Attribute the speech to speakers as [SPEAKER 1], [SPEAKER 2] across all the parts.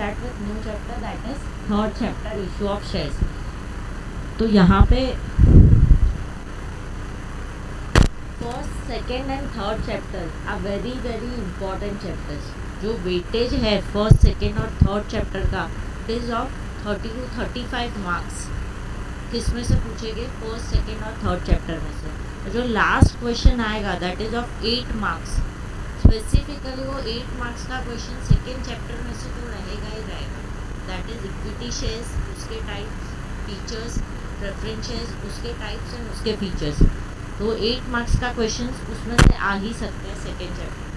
[SPEAKER 1] start with new chapter, that is third chapter, issue of shares. तो यहाँ पे first second and third chapter are very very important chapters. जो weightage है first second और third chapter का it is of 30 to 35 marks. किस में से पूछेंगे? फर्स्ट सेकेंड और थर्ड चैप्टर में से. और जो लास्ट क्वेश्चन आएगा that is of 8 marks. Specifically वो 8 मार्क्स का क्वेश्चन सेकेंड चैप्टर में से तो रहेगा ही रहेगा. दैट इज़ इक्विटी शेयर्स, उसके टाइप्स, फीचर्स, प्रेफरेंस शेयर्स, उसके टाइप्स एंड उसके फीचर्स. तो 8 मार्क्स का क्वेश्चन उसमें से आ ही सकते हैं सेकेंड चैप्टर.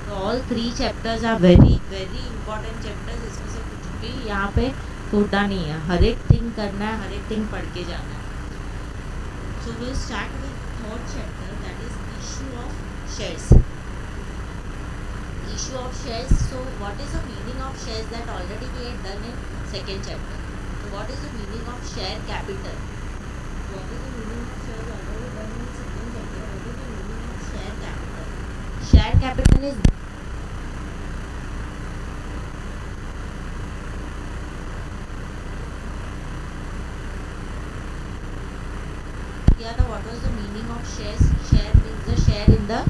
[SPEAKER 1] तो all 3 chapters are very very important chapters. इसमें से कुछ भी यहाँ पे छोटा नहीं है. हर एक थिंग करना है, हर एक थिंग पढ़ के जाना है. So will start with third chapter, that is issue of shares. Issue of shares. So what is the meaning of shares that already we had done in second chapter. So what is the meaning of share capital? What is the meaning of shares already done in second chapter? What is the meaning of share capital? Share capital is what was the meaning of shares? Share means the share in the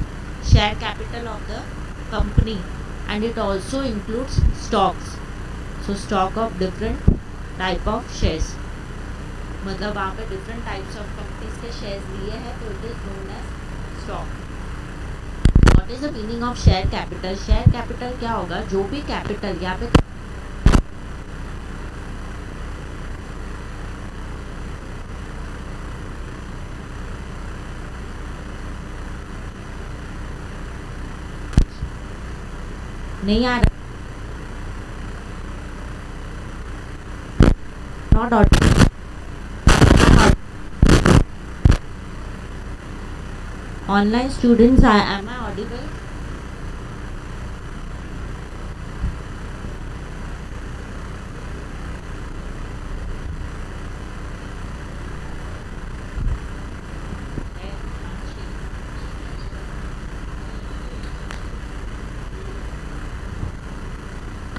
[SPEAKER 1] share capital of the company, and it also includes stocks. So stock of different type of shares. मतलब वहाँ पे different types of companies के shares दिए हैं तो it is known as stock. What is the meaning of share capital? Share capital क्या होगा? जो भी कैपिटल यहाँ पे नहीं आ रहा. Not audible. Online students, am I audible?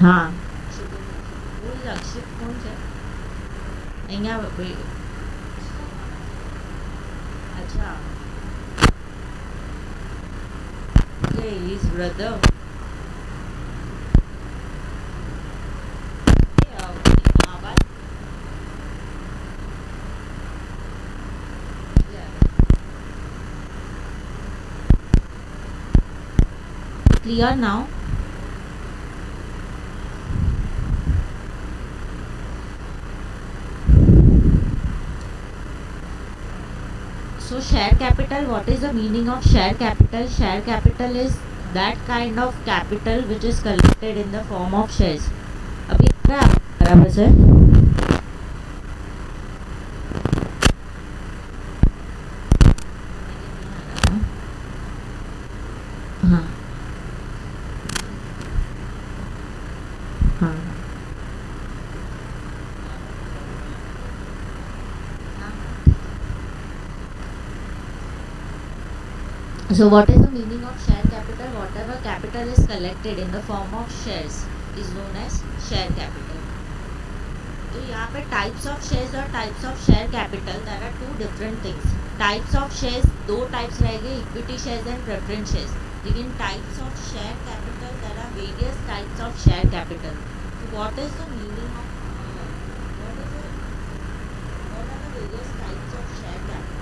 [SPEAKER 1] हाँ. लक्षित कौन है? अच्छा, his brother. Clear now? So share capital, what is the meaning of share capital? Share capital is that kind of capital which is collected in the form of shares. अभी बराबर से हाँ हाँ. So what is the meaning of share capital? Whatever capital is collected in the form of shares is known as share capital. तो यहाँ पे types of shares और types of share capital, there are two different things. Types of shares दो types रहेंगे, equity shares and preference shares. लेकिन types of share capital, there are various types of share capital. So what is the meaning of what are the various types of share capital?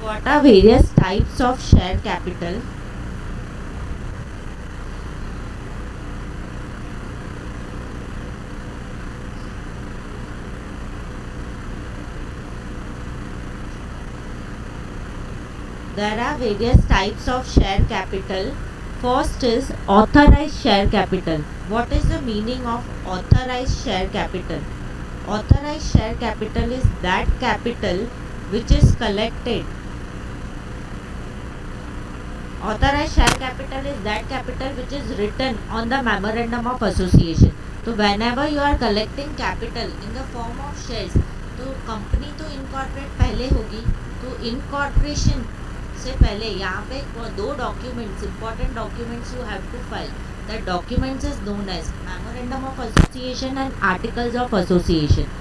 [SPEAKER 1] What are various types of share capital? There are various types of share capital. First is authorized share capital. What is the meaning of authorized share capital? Authorized share capital is that capital which is collected. Authorized share capital is that capital which is written on the memorandum of association. So whenever you are collecting capital in the form of shares, तो company तो incorporate पहले होगी, तो incorporation से पहले यहाँ पे दो documents, important documents you have to file. That documents is known as memorandum of association and articles of association.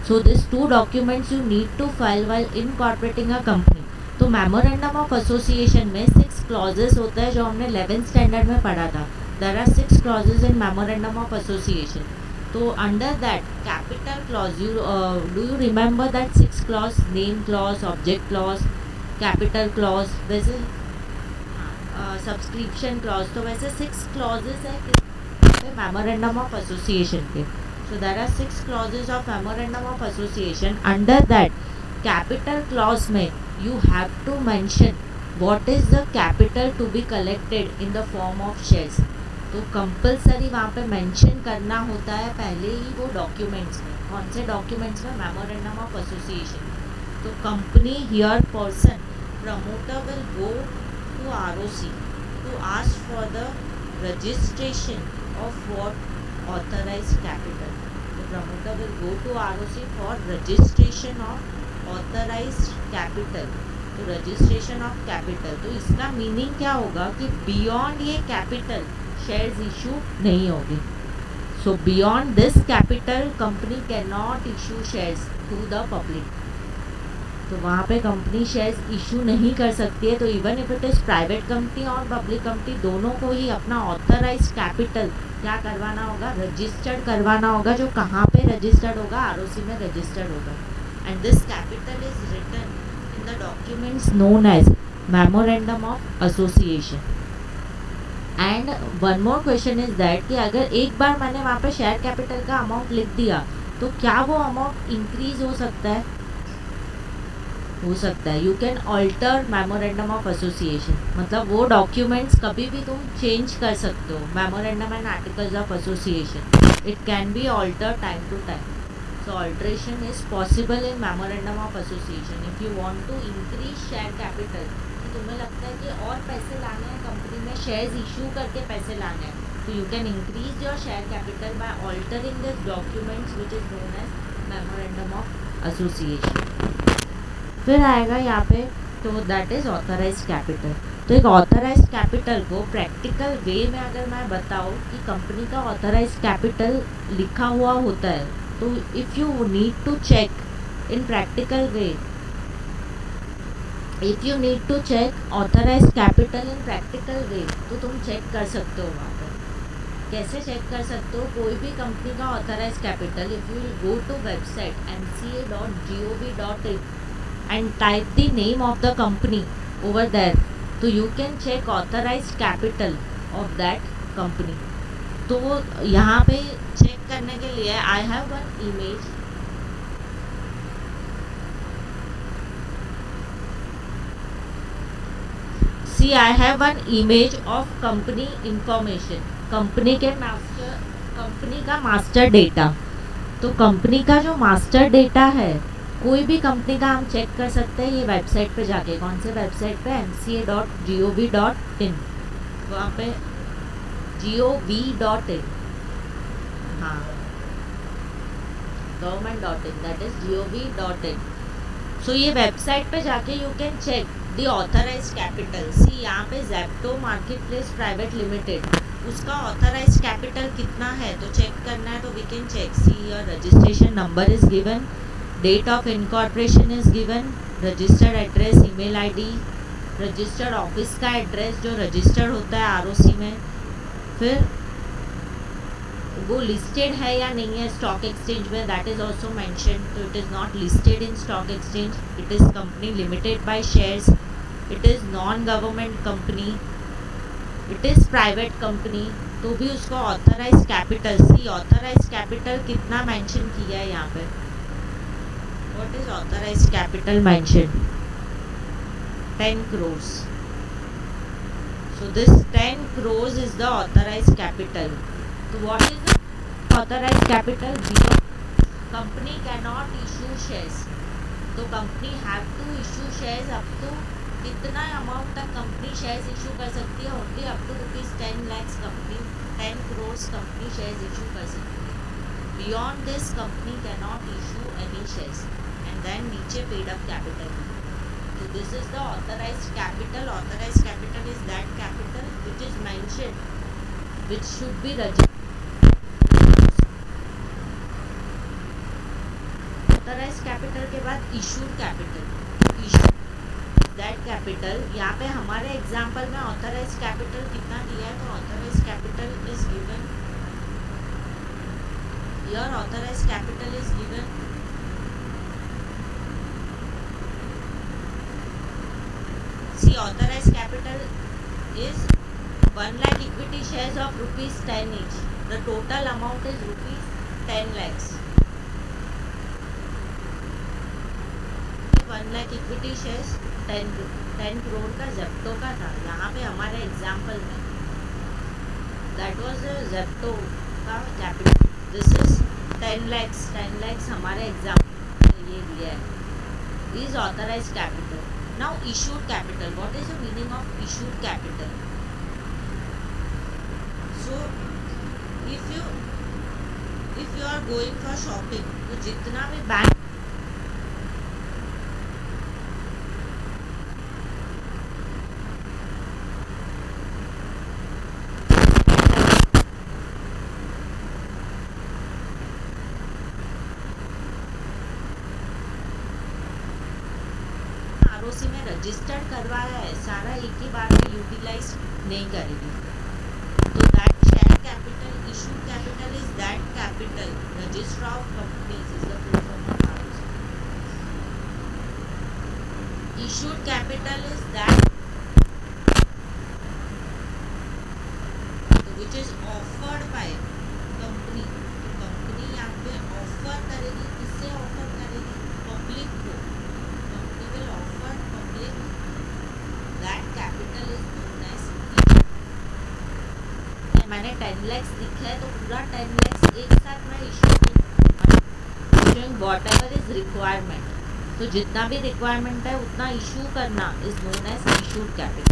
[SPEAKER 1] So these two documents you need to file while incorporating a company. तो memorandum of association में 6 clauses होता है जो हमने 11th standard में पढ़ा था. There are 6 clauses in memorandum of association. तो under that capital clause, you do you remember that 6 clause? Name clause, object clause, capital clause, वैसे सब्सक्रिप्शन क्लॉज. तो वैसे 6 क्लॉजेस है मेमोरेंडम ऑफ एसोसिएशन के. So there are 6 clauses of memorandum of association. Under that capital clause में you have to mention what is the capital to be collected in the form of shares. तो compulsory वहाँ पे mention करना होता है पहले ही वो डॉक्यूमेंट्स में. कौन से डॉक्यूमेंट्स में? Memorandum of association. तो company here person promoter will go to ROC to ask for the registration of what authorized capital. The promoter will go to ROC for registration of authorized capital. तो registration of capital, तो इसका meaning क्या होगा कि beyond ये capital shares issue नहीं होगी. So beyond this capital company can not issue shares to the public. तो वहाँ पे कंपनी शेयर्स इशू नहीं कर सकती है. तो even if it is private company और पब्लिक कंपनी, दोनों को ही अपना ऑथराइज कैपिटल क्या करवाना होगा? रजिस्टर्ड करवाना होगा. जो कहाँ पे रजिस्टर्ड होगा? ROC में रजिस्टर्ड होगा. And this capital is written in the documents known as memorandum of association. And one more question is that कि अगर एक बार मैंने वहाँ पे शेयर कैपिटल का अमाउंट लिख दिया तो क्या वो अमाउंट इंक्रीज हो सकता है? हो सकता है. You can alter memorandum of association, मतलब वो डॉक्यूमेंट्स कभी भी तुम चेंज कर सकते हो. Memorandum and articles of association, it can be alter time to time. So alteration is possible in memorandum of association. If you want to increase share capital, तो तुम्हें लगता है कि और पैसे लाने हैं कंपनी में, शेयर्स इशू करके पैसे लाने हैं, तो you can increase your share capital by altering this documents which is known as memorandum of association. फिर आएगा यहाँ पे, तो दैट इज़ ऑथराइज कैपिटल. तो एक ऑथराइज कैपिटल को प्रैक्टिकल वे में अगर मैं बताऊँ कि कंपनी का ऑथराइज कैपिटल लिखा हुआ होता है, तो if you need to check in practical way, if you need to check authorise capital in practical way, तो तुम चेक कर सकते हो वहाँ पर. कैसे चेक कर सकते हो? कोई भी कंपनी का authorise capital, if you go to website mca.gov.in and type the name of the company over there, so you can check authorized capital of that company. तो यहाँ पे चेक करने के लिए I have one image. See, I have one image of company information. Company का master data. तो company का जो मास्टर डेटा है, कोई भी कंपनी का हम चेक कर सकते हैं ये वेबसाइट पे जाके. कौन से वेबसाइट पे? mca.gov.in. वहाँ पे gov.in, हाँ, government.in, दैट इज gov.in. सो ये वेबसाइट पे जाके you can check the authorise capital. See यहाँ पे Zepto marketplace private limited, उसका ऑथराइज कैपिटल कितना है तो चेक करना है. तो we can check. See your registration number is given, date of incorporation is given, registered address, email ID, registered office का एड्रेस जो रजिस्टर्ड होता है ROC में, फिर वो लिस्टेड है या नहीं है स्टॉक एक्सचेंज में, दैट इज ऑल्सो मैंशन. तो it is not listed in stock exchange, it is company limited by shares, it is non government company, it is private company, तो भी उसको authorise capital. See authorise capital कितना mention किया है यहाँ पे? What is authorise capital mention? 10 crores. So this 10 crores is the authorized capital. So what is the authorized capital? Zero. Company cannot issue shares. तो company have to issue shares up to कितना amount तक company shares issue कर सकती है? Only up to ₹10 lakhs company 10 crores company shares issue कर सकती है. Beyond this company cannot issue any shares. And नीचे पेड अप कैपिटल। तो this is the authorised capital. Authorised capital is that capital which is mentioned, which should be registered। Authorised capital के बाद issued capital. Issue that capital, यहाँ पे हमारे example में authorised capital कितना दिया है, तो authorised capital is given here. Authorised capital is given see authorised capital is 1 lakh equity shares of rupees 10 each. The total amount is rupees 10 lakhs. 1 lakh equity shares 10 crore का Zepto का था। यहाँ पे हमारे एग्जाम्पल में that was Zepto का capital. This is 10 lakhs हमारे example ये दिया है is authorised capital. Now issued capital, what is the meaning of issued capital? So if you are going for shopping, तो जितना भी बैंक आरओसी में रजिस्टर्ड करवाया है, सारा एक ही बार में यूटिलाइज नहीं करेगी। तो that share capital, issue capital is that capital, register of companies is the full form of ROC. Issued capital is that which is offered by company. Company यहाँ पे ऑफर करेगी, किससे ऑफर करेगी? पब्लिक को। Company will offer public that capital is known as. मैंने 10 lakhs लिखा है तो पूरा 10 lakhs एक साथ मैं issuing whatever is requirement. तो जितना भी रिक्वायरमेंट है उतना इशू करना is known as issued capital.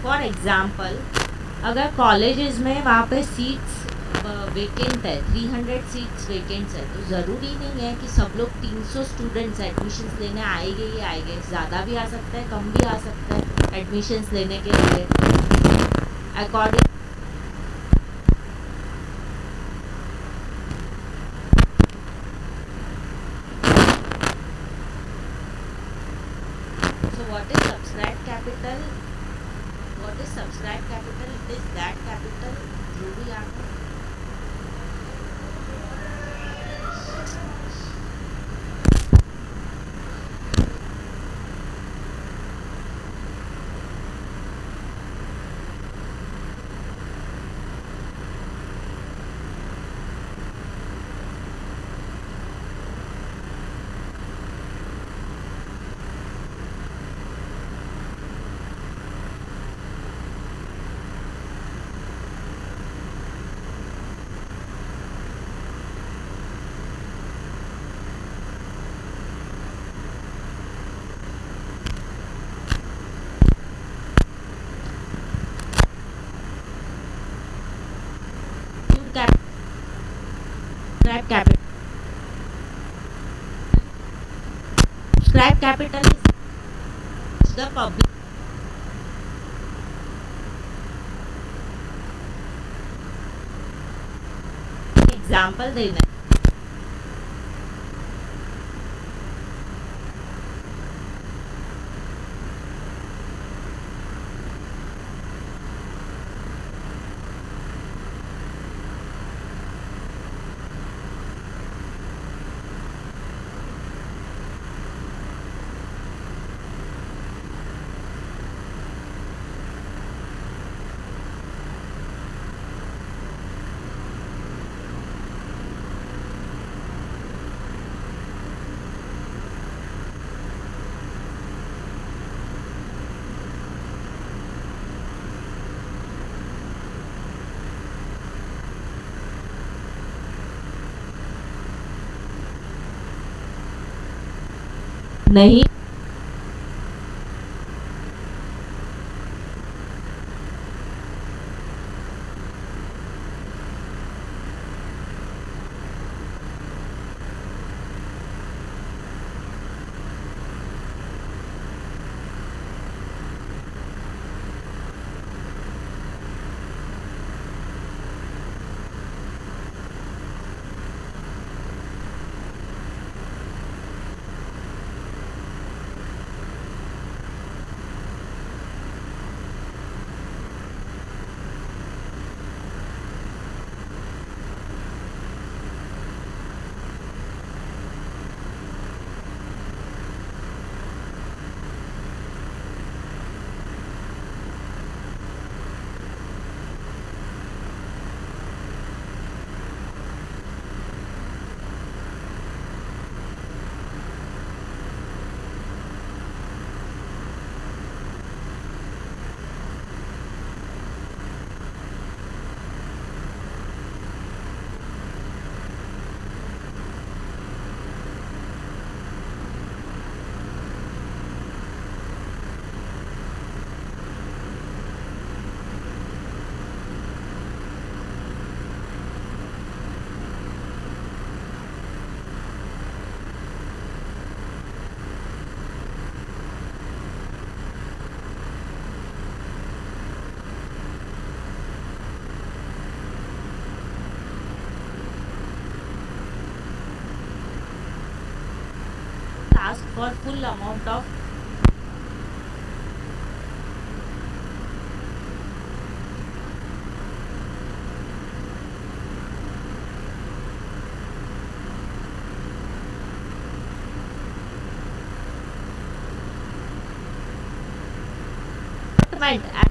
[SPEAKER 1] For example अगर कॉलेजेस में वहाँ पे सीट्स वेकेंट है, 300 सीट्स वेकेंट है, तो ज़रूरी नहीं है कि सब लोग 300 स्टूडेंट्स एडमिशन्स लेने आएंगे ही आएंगे। ज़्यादा भी आ सकता है, कम भी आ सकता है एडमिशन्स लेने के लिए according. So what is subscribed capital? What is subscribed capital? It is that capital जो भी आपको subscribed capital. Subscribed capital is the public example देना है। नहीं ask for full amount of allotment.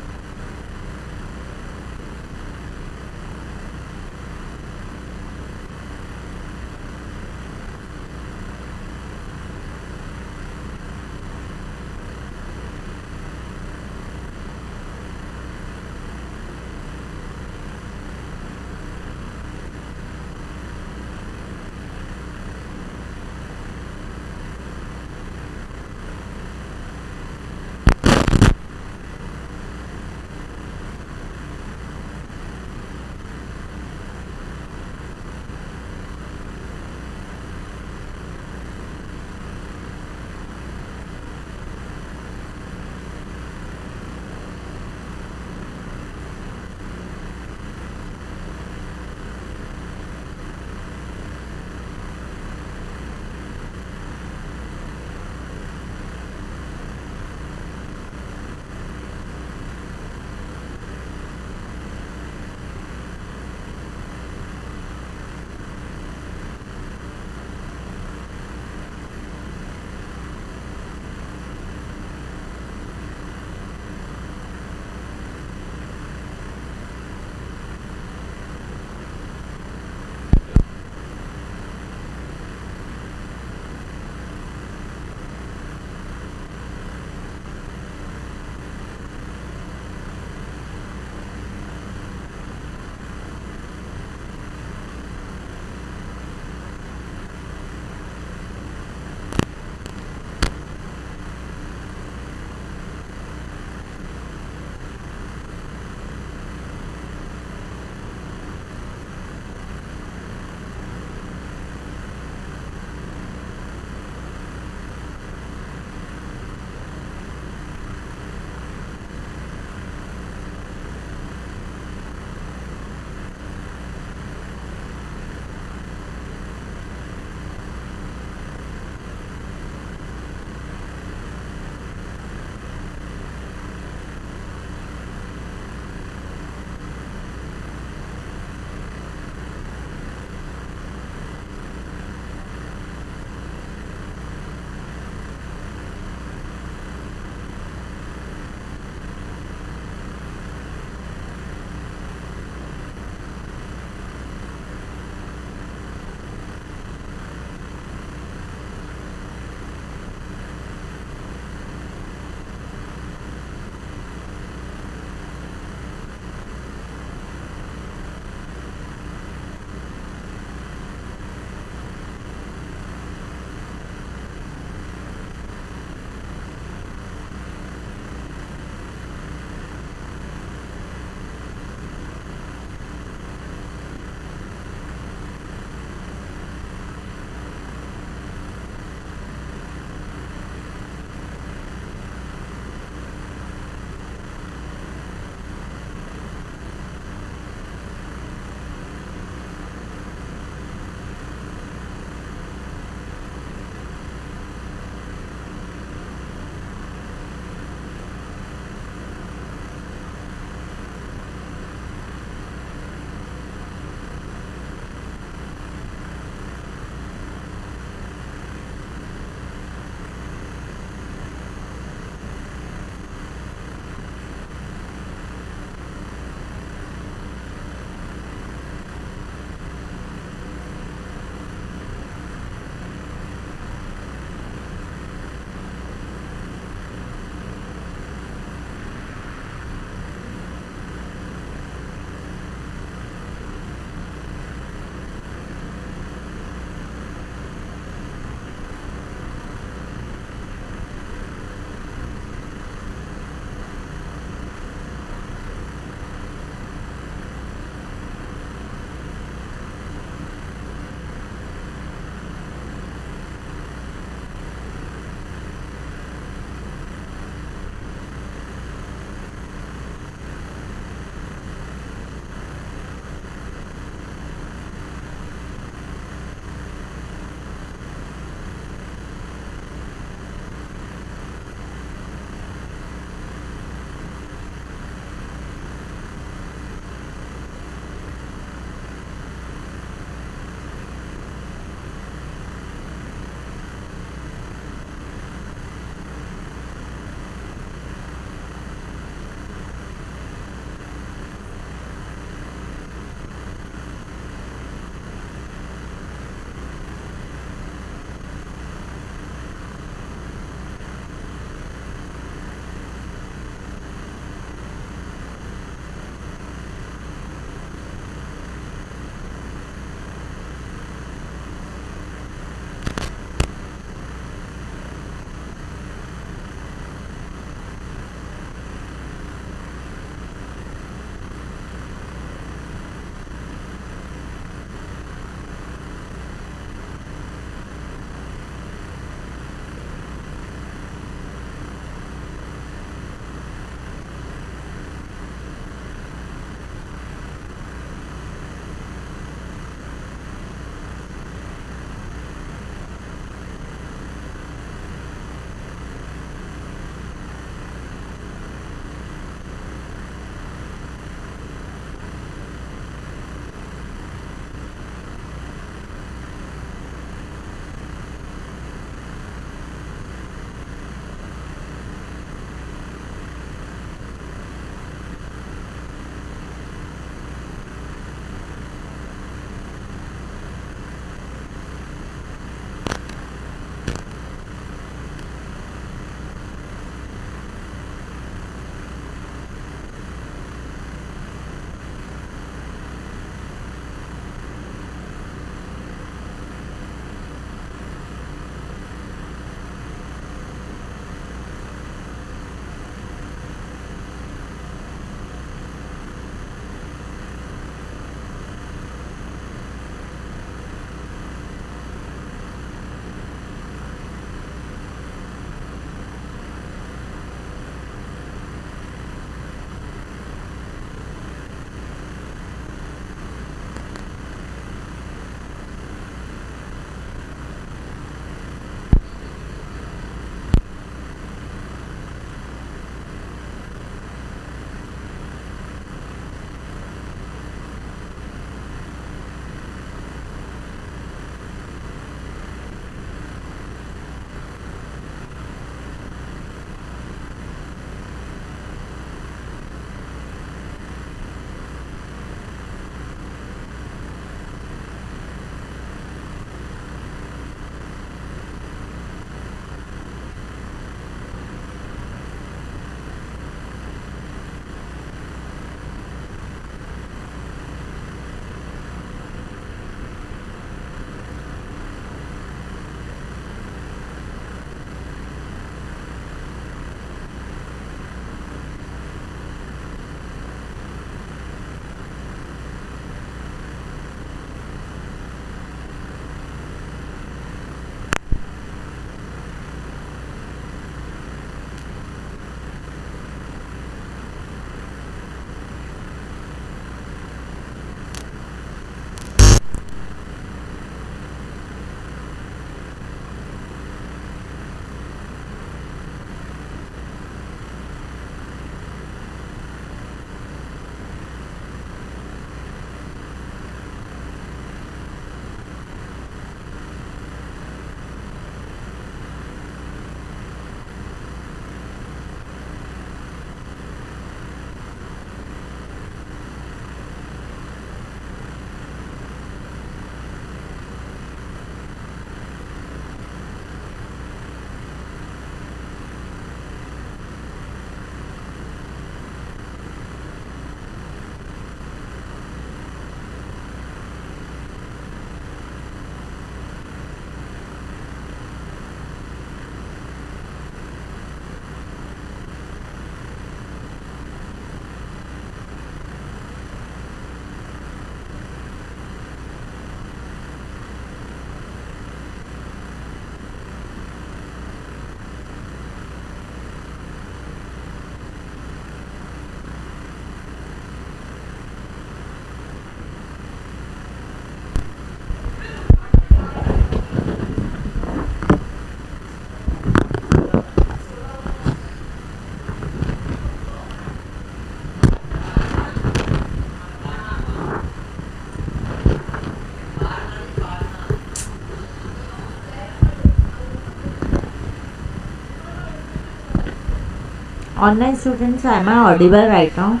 [SPEAKER 1] Online students, am I audible right now?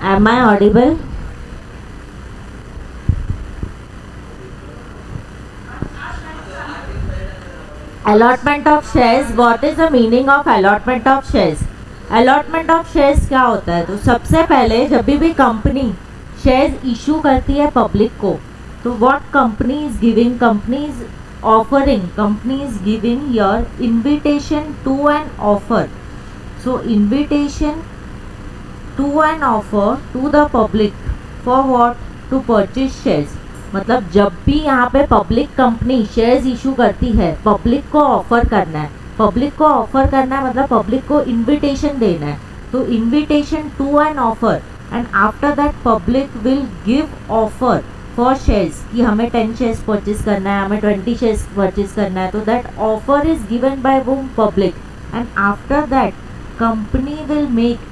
[SPEAKER 1] Am I audible? Allotment of shares. What is the meaning of allotment of shares? Allotment of shares क्या होता है? तो सबसे पहले जब भी कंपनी शेयर्स इशू करती है पब्लिक को, तो what company is giving, company is offering, company is giving your invitation to an offer. So invitation to an offer to the public for what? To purchase shares. मतलब जब भी यहाँ पे public company shares issue करती है, public को offer करना है, पब्लिक को ऑफर करना है मतलब पब्लिक को इनविटेशन देना है. तो invitation to an offer and after that public will give offer for shares कि हमें 10 शेयर्स परचेज करना है, हमें 20 शेयर्स परचेज करना है. तो that offer is given by whom? Public. And after that company will make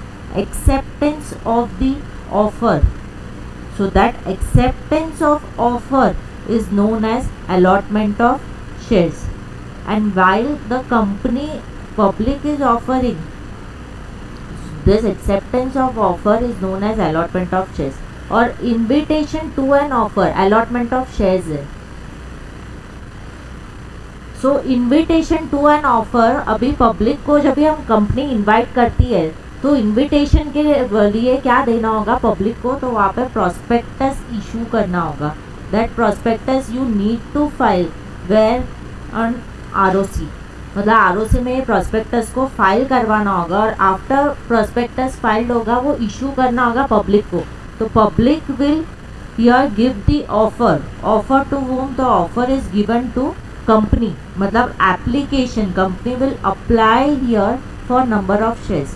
[SPEAKER 1] acceptance of the offer. So that acceptance of offer is known as allotment of shares. And while the company public is offering, this acceptance of offer is known as allotment of shares. और invitation to an offer allotment of shares है. सो invitation to an offer, अभी public को जब भी हम company invite करती है तो इन्विटेशन के लिए क्या देना होगा पब्लिक को? तो वहाँ पे प्रोस्पेक्टस इशू करना होगा. That prospectus you need to file where on ROC. मतलब आरओसी में प्रोस्पेक्टस को फाइल करवाना होगा और आफ्टर प्रोस्पेक्टस फाइल्ड होगा वो इशू करना होगा पब्लिक को. तो public will here give the offer to whom? तो offer is given to company. मतलब application, company will apply here for number of shares.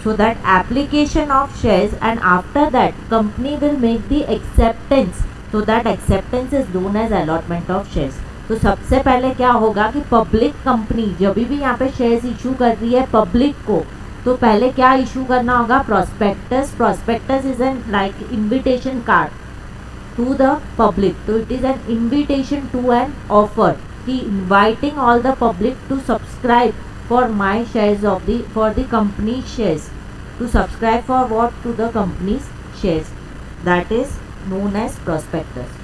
[SPEAKER 1] So that application of shares and after that company will make the acceptance. तो that acceptance is known as allotment of shares. तो सबसे पहले क्या होगा कि public company जब भी यहाँ पे शेयर्स इशू कर रही है पब्लिक को, तो पहले क्या इशू करना होगा? Prospectus. Prospectus is an like invitation card to the public. तो it is an invitation to an offer inviting all the public to subscribe for my shares of for the company shares, to subscribe for what? To the company's shares. That is known as prospectus.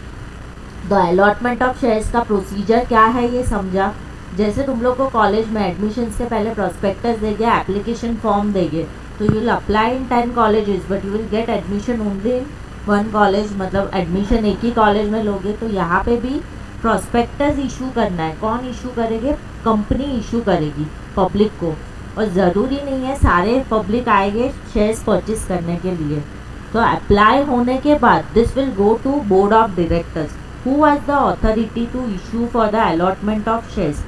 [SPEAKER 1] The allotment of shares का procedure क्या है ये समझा. जैसे तुम लोग को college में एडमिशन के पहले प्रोस्पेक्टस देंगे, एप्लीकेशन फॉर्म देंगे, तो you will apply in 10 colleges but you will get admission only in 1 college. मतलब एडमिशन एक ही कॉलेज में लोगे. तो यहाँ पे भी प्रोस्पेक्टस इशू करना है. कौन इशू करेंगे? कंपनी इशू करेगी पब्लिक को. और ज़रूरी नहीं है सारे पब्लिक आएंगे शेयर्स परचेज करने के लिए. तो अप्लाई होने के बाद this will go to board of directors who has the authority to issue for the allotment of shares.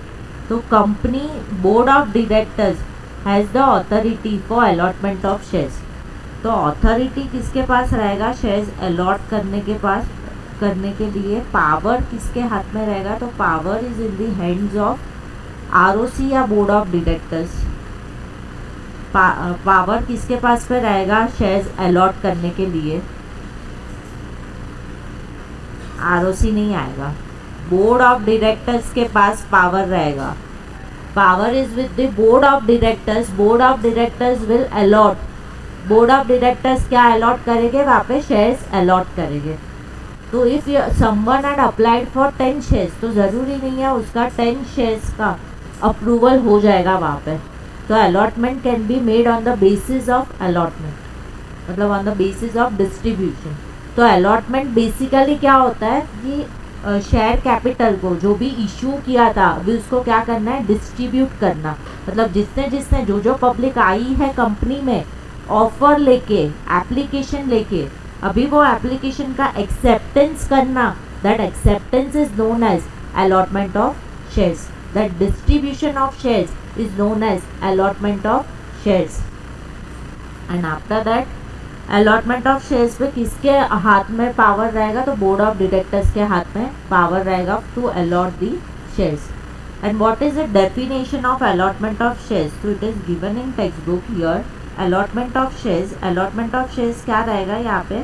[SPEAKER 1] तो company board of directors has the authority for allotment of shares. तो authority किसके पास रहेगा? Shares allot करने के लिए power किसके हाथ में रहेगा? तो power is in the hands of ROC या बोर्ड ऑफ डायरेक्टर्स. पावर किसके पास पे रहेगा शेयर्स अलॉट करने के लिए? आरओसी नहीं आएगा, बोर्ड ऑफ डायरेक्टर्स के पास पावर रहेगा. Power is with the board of directors. Board of directors will allot. Board of directors क्या अलॉट करेंगे? वहाँ पे शेयर्स अलॉट करेंगे. तो if someone had applied for 10 shares, तो ज़रूरी नहीं है उसका 10 शेयर्स का अप्रूवल हो जाएगा वहाँ पे. तो allotment can be made on the basis of allotment, मतलब on the basis of distribution. तो अलॉटमेंट बेसिकली क्या होता है कि शेयर कैपिटल को जो भी इशू किया था अभी उसको क्या करना है? डिस्ट्रीब्यूट करना. मतलब जिसने जो पब्लिक आई है कंपनी में ऑफर लेके, एप्लीकेशन लेके, अभी वो एप्लीकेशन का एक्सेप्टेंस करना. That acceptance is known as allotment of shares. That distribution of shares is known as allotment of shares. And after that allotment of shares पे किसके हाथ में पावर रहेगा? तो बोर्ड ऑफ डायरेक्टर्स के हाथ में पावर रहेगा to allot the shares. And what is the definition of allotment of shares? तो it is given in textbook here. Allotment of shares, allotment of shares क्या रहेगा यहाँ पे?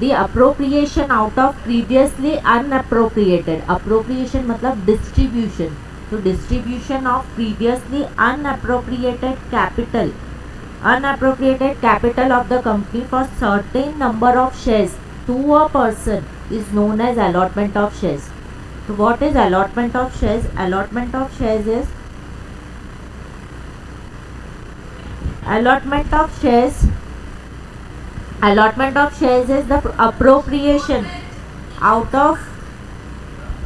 [SPEAKER 1] The appropriation out of previously unappropriated, appropriation मतलब distribution, तो distribution of previously unappropriated capital, unappropriated capital of the company for certain number of shares to a person is known as allotment of shares. So what is allotment of shares? Allotment of shares is allotment of shares is the appropriation out of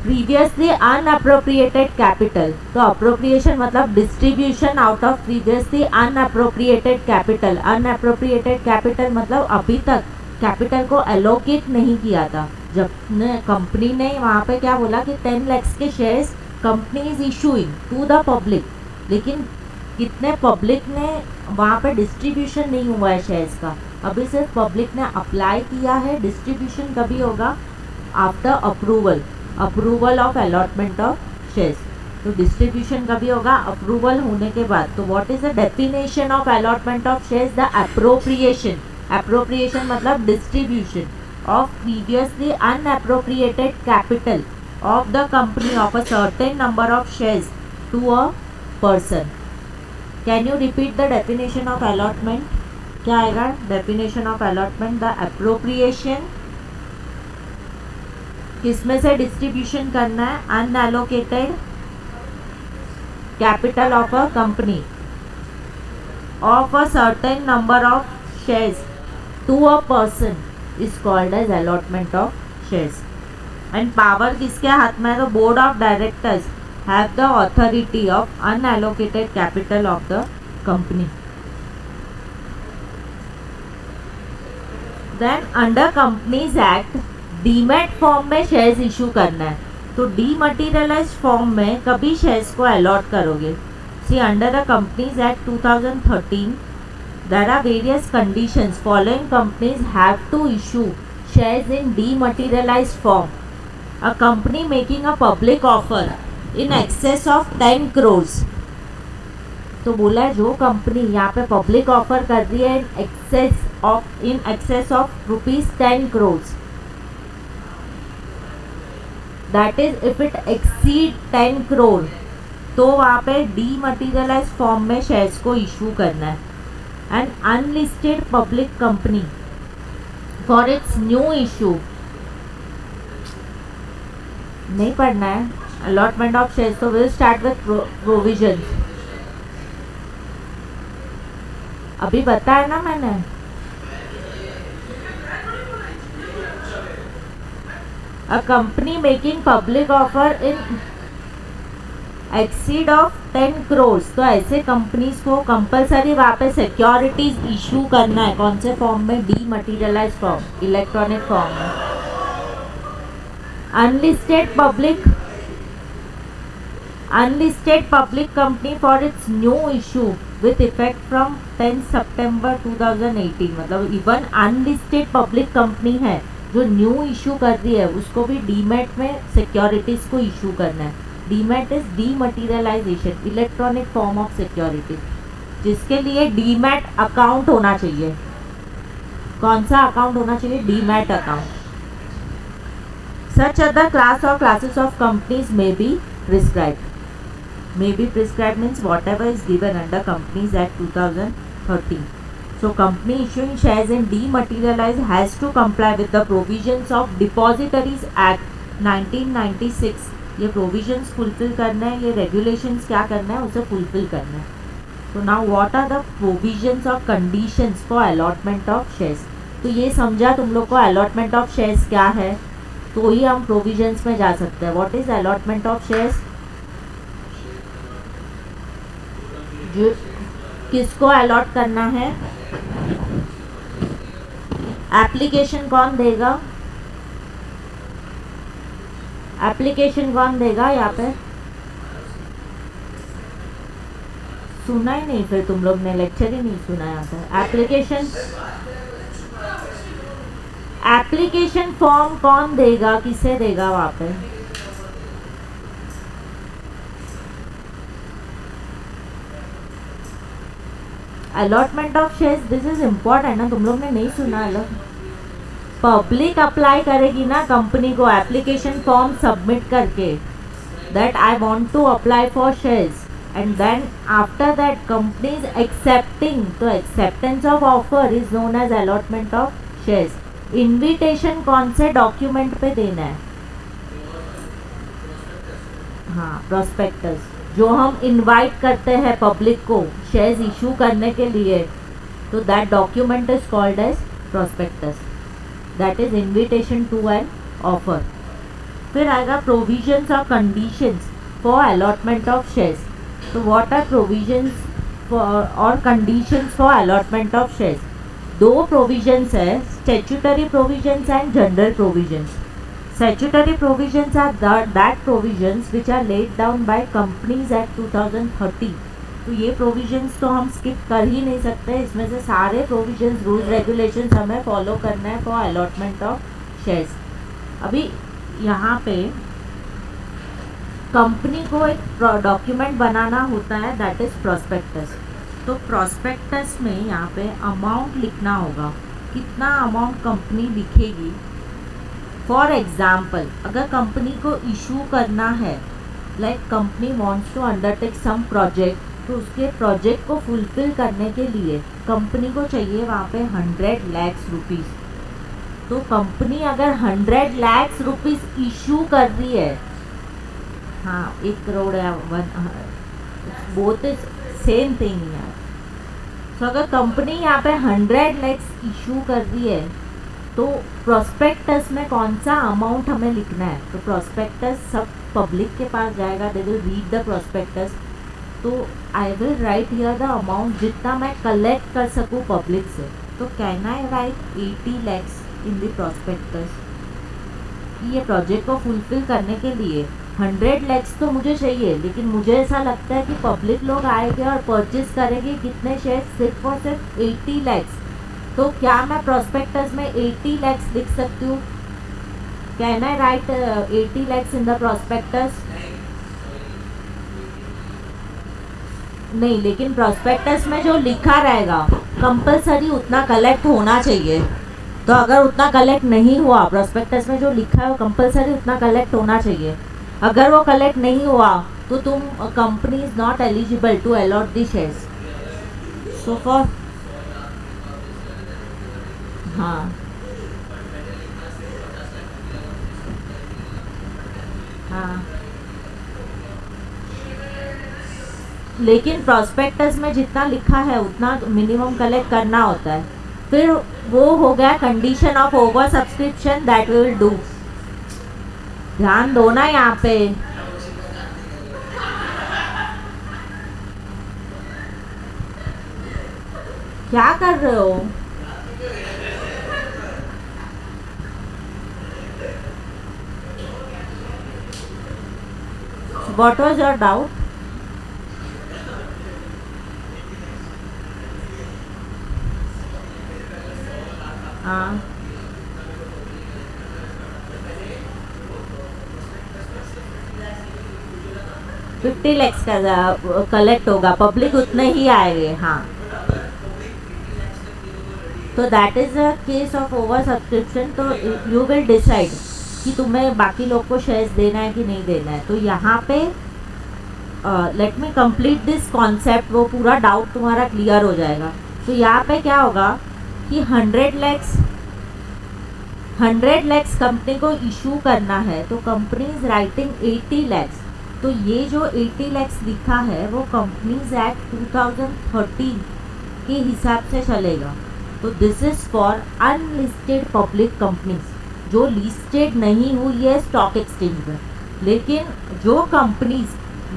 [SPEAKER 1] previously unappropriated capital, तो appropriation मतलब distribution out of previously unappropriated capital, unappropriated capital मतलब अभी तक capital को allocate नहीं किया था, जब कंपनी ने वहाँ पे क्या बोला कि 10 लाख के shares company is issuing to the public, लेकिन कितने पब्लिक ने वहाँ पे डिस्ट्रीब्यूशन नहीं हुआ है शेयर्स का, अभी सिर्फ पब्लिक ने अप्लाई किया है, डिस्ट्रीब्यूशन कभी होगा after approval of allotment of shares, तो डिस्ट्रीब्यूशन कभी होगा अप्रूवल होने के बाद। तो what is the definition of allotment of shares? The appropriation मतलब distribution of previously unappropriated capital of the company of a certain number of shares to a person. Can you repeat the definition of allotment? क्या आएगा definition of allotment? The appropriation किसमें से distribution करना है? Unallocated capital of a company of a certain number of shares to a person is called as allotment of shares. And power किसके हाथ में है? तो board of directors have the authority of unallocated capital of the company. Then under companies act demat form में shares issue करना है, तो डीमटीरियलाइज्ड form में कभी शेयर्स को अलॉट करोगे? See under the companies act 2013 there are various conditions following companies have to issue shares in dematerialised form. A company making a public offer in excess of 10 crores, तो बोला है जो company यहाँ पे public offer कर रही है इन excess of ₹10 crores, that is if it exceed 10 crore, तो वहाँ पे डीमटीरियलाइज फॉर्म में शेयर्स को इशू करना है। And unlisted public company for its new issue, नहीं पढ़ना है अलॉटमेंट ऑफ शेयर्स, तो विल स्टार्ट विद प्रोविजन। अभी बताया ना मैंने, a company making public offer in exceed of 10 crores, तो ऐसे कंपनीज को कंपलसरी वहाँ पे सिक्योरिटीज इशू करना है। कौन से फॉर्म में? डीमटीरियलाइज फॉर्म, इलेक्ट्रॉनिक फॉर्म में। Unlisted public company for its new issue with effect from 10 September 2018, मतलब इवन अनलिस्टेड पब्लिक कंपनी है जो न्यू इशू कर रही है उसको भी डीमैट में सिक्योरिटीज को इशू करना है। Demat is dematerialisation, electronic form of security, जिसके लिए डीमैट अकाउंट होना चाहिए। कौन सा अकाउंट होना चाहिए? Demat account. Such other class और क्लासेस ऑफ कंपनीज में be prescribed. May be prescribed means whatever is given under Companies Act 2013. So company issuing shares in dematerialized has to comply with the provisions of Depositories Act 1996. ये provisions fulfill करना है, ये regulations क्या करना है, उसे fulfill करना है। So now what are the provisions or conditions for allotment of shares? तो ये समझा तुम लोग को allotment of shares क्या है, तो ही हम provisions में जा सकते हैं। What is allotment of shares? जो किसको अलॉट करना है? एप्लीकेशन कौन देगा? एप्लीकेशन कौन देगा? यहाँ पे सुना ही नहीं, फिर तुम लोग ने लेक्चर ही नहीं सुना। यहाँ पे एप्लीकेशन फॉर्म कौन देगा, किसे देगा वहाँ पे? Allotment of shares, this is important ना, तुम लोग ने नहीं सुना। पब्लिक अप्लाई करेगी ना कंपनी को एप्लीकेशन फॉर्म सबमिट करके, that I want to apply for shares, and then after that company is accepting, तो acceptance of offer is known as allotment of shares. Invitation कौन से डॉक्यूमेंट पे देना है? हाँ, प्रोस्पेक्टस, जो हम इनवाइट करते हैं पब्लिक को शेयर्स इशू करने के लिए, तो that document is called as prospectus, that is invitation to an offer. फिर आएगा प्रोविजंस और conditions for allotment of shares. तो व्हाट आर प्रोविजंस और conditions for allotment of shares? दो प्रोविजंस है, statutory provisions and general provisions. Statutory provisions are that provisions which are laid down by Companies Act 2013। तो ये provisions तो हम skip कर ही नहीं सकते, इसमें से सारे provisions, rules, regulations हमें follow करना है for allotment of shares। अभी यहाँ पे कंपनी को एक डॉक्यूमेंट बनाना होता है, दैट इज प्रोस्पेक्टस। तो प्रोस्पेक्टस में यहाँ पे अमाउंट लिखना होगा, कितना अमाउंट कंपनी लिखेगी। फॉर एग्जाम्पल, अगर कंपनी को इशू करना है, like company wants to undertake some project, तो उसके प्रोजेक्ट को फुलफिल करने के लिए कंपनी को चाहिए वहाँ पे 100 लाख रुपीज़। तो कंपनी अगर 100 लाख रुपीज़ इशू कर रही है, हाँ 1 करोड़ या बोथ इज सेम थिंग यार। तो अगर कंपनी यहाँ पे 100 लाख इशू कर रही है, तो प्रोस्पेक्टस में कौन सा अमाउंट हमें लिखना है? तो प्रोस्पेक्टस सब पब्लिक के पास जाएगा, they will read the prospectus. तो I will write here the amount जितना मैं कलेक्ट कर सकूँ पब्लिक से। तो can I write 80 lakhs in the prospectus? ये प्रोजेक्ट को फुलफिल करने के लिए 100 lakhs तो मुझे चाहिए, लेकिन मुझे ऐसा लगता है कि पब्लिक लोग आएंगे और परचेज करेंगे कितने शेयर? सिर्फ और सिर्फ 80 lakhs। तो क्या मैं प्रोस्पेक्टस में 80 lakhs लिख सकती हूँ? Can I write 80 lakhs in the prospectus? नहीं, लेकिन प्रोस्पेक्टस में जो लिखा रहेगा कंपलसरी उतना कलेक्ट होना चाहिए। तो अगर उतना कलेक्ट नहीं हुआ, प्रोस्पेक्टस में जो लिखा है वो कंपलसरी उतना कलेक्ट होना चाहिए। अगर वो कलेक्ट नहीं हुआ तो तुम company is not eligible to allot the shares. So for हाँ हाँ, लेकिन प्रोस्पेक्टस में जितना लिखा है उतना मिनिमम कलेक्ट करना होता है। फिर वो हो गया condition of over subscription, that we will do. ध्यान दो ना यहाँ पे। क्या कर रहे हो? What was your doubt? हाँ, 50 lakhs का कलेक्ट होगा, पब्लिक उतने ही आएंगे। हाँ, तो that is a case of over subscription. तो यू विल डिसाइड कि तुम्हें बाकी लोग को शेयर्स देना है कि नहीं देना है। तो यहाँ पे let me complete this concept, वो पूरा डाउट तुम्हारा क्लियर हो जाएगा। तो यहाँ पे क्या होगा कि 100 lakhs कंपनी को इशू करना है, तो कंपनी इज राइटिंग 80 lakhs। तो ये जो 80 lakhs लिखा है वो कंपनीज एक्ट 2013 के हिसाब से चलेगा। तो this is for unlisted public companies जो लिस्टेड नहीं हुई है स्टॉक एक्सचेंज में। लेकिन जो कंपनीज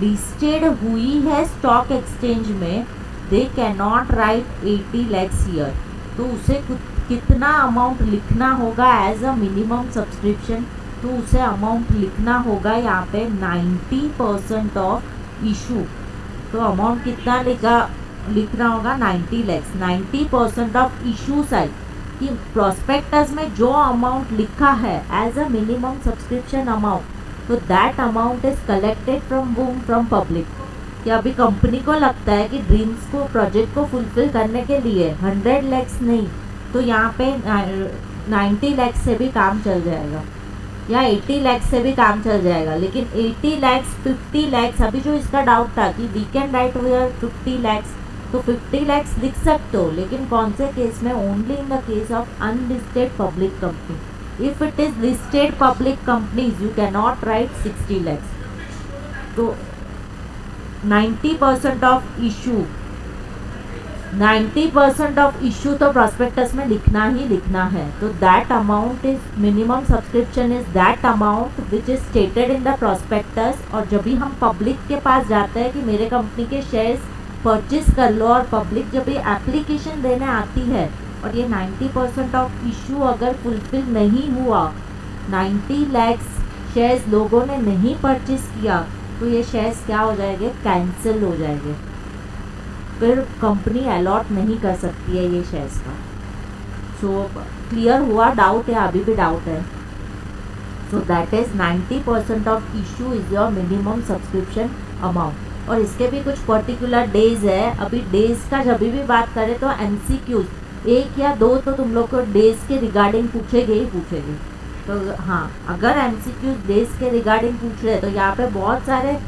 [SPEAKER 1] लिस्टेड हुई है स्टॉक एक्सचेंज में, दे can not right 80 lakhs year. तो उसे कितना अमाउंट लिखना होगा एज अ मिनिमम सब्सक्रिप्शन? तो उसे अमाउंट लिखना होगा यहाँ पे 90% ऑफ इशू। तो अमाउंट कितना लिखना होगा? 90 lakhs, 90% ऑफ इशू साइज। कि प्रोस्पेक्टस में जो अमाउंट लिखा है as a minimum subscription amount, तो that amount is collected from public. कि अभी कंपनी को लगता है कि ड्रीम्स को, प्रोजेक्ट को फुलफिल करने के लिए 100 lakhs नहीं, तो यहाँ पे 90 लाख से भी काम चल जाएगा या 80 लाख से भी काम चल जाएगा, लेकिन 80 लाख 50 लाख, अभी जो इसका डाउट था कि we can write where 50 lakh, तो 50 लाख लिख सकते हो, लेकिन कौन से केस में? Only in the case of unlisted public company. If it is listed public companies you can not right 60 lakh. तो 90% ऑफ इशू 90% ऑफ इशू तो प्रॉस्पेक्टस में लिखना ही लिखना है। तो that amount is minimum subscription is that amount which is stated in the prospectus. और जब भी हम पब्लिक के पास जाते हैं कि मेरे कंपनी के शेयर्स परचेज कर लो, और पब्लिक जब भी एप्लीकेशन देने आती है और ये 90% ऑफ इशू अगर फुलफिल नहीं हुआ, 90 लाख शेयर्स लोगों ने नहीं परचेज किया, तो ये शेयर्स क्या हो जाएंगे? कैंसिल हो जाएंगे। फिर कंपनी अलॉट नहीं कर सकती है ये शेयर्स का। सो क्लियर हुआ? डाउट है? अभी भी डाउट है? So that is 90% of issue is your minimum subscription amount. और इसके भी कुछ पर्टिकुलर डेज है। अभी डेज का जब भी बात करें तो MCQs 1 या 2 तो तुम लोग को डेज के रिगार्डिंग पूछेंगे ही पूछेंगे। तो हाँ, अगर MCQs डेज के रिगार्डिंग पूछ रहे हैं तो यहाँ पे बहुत सारे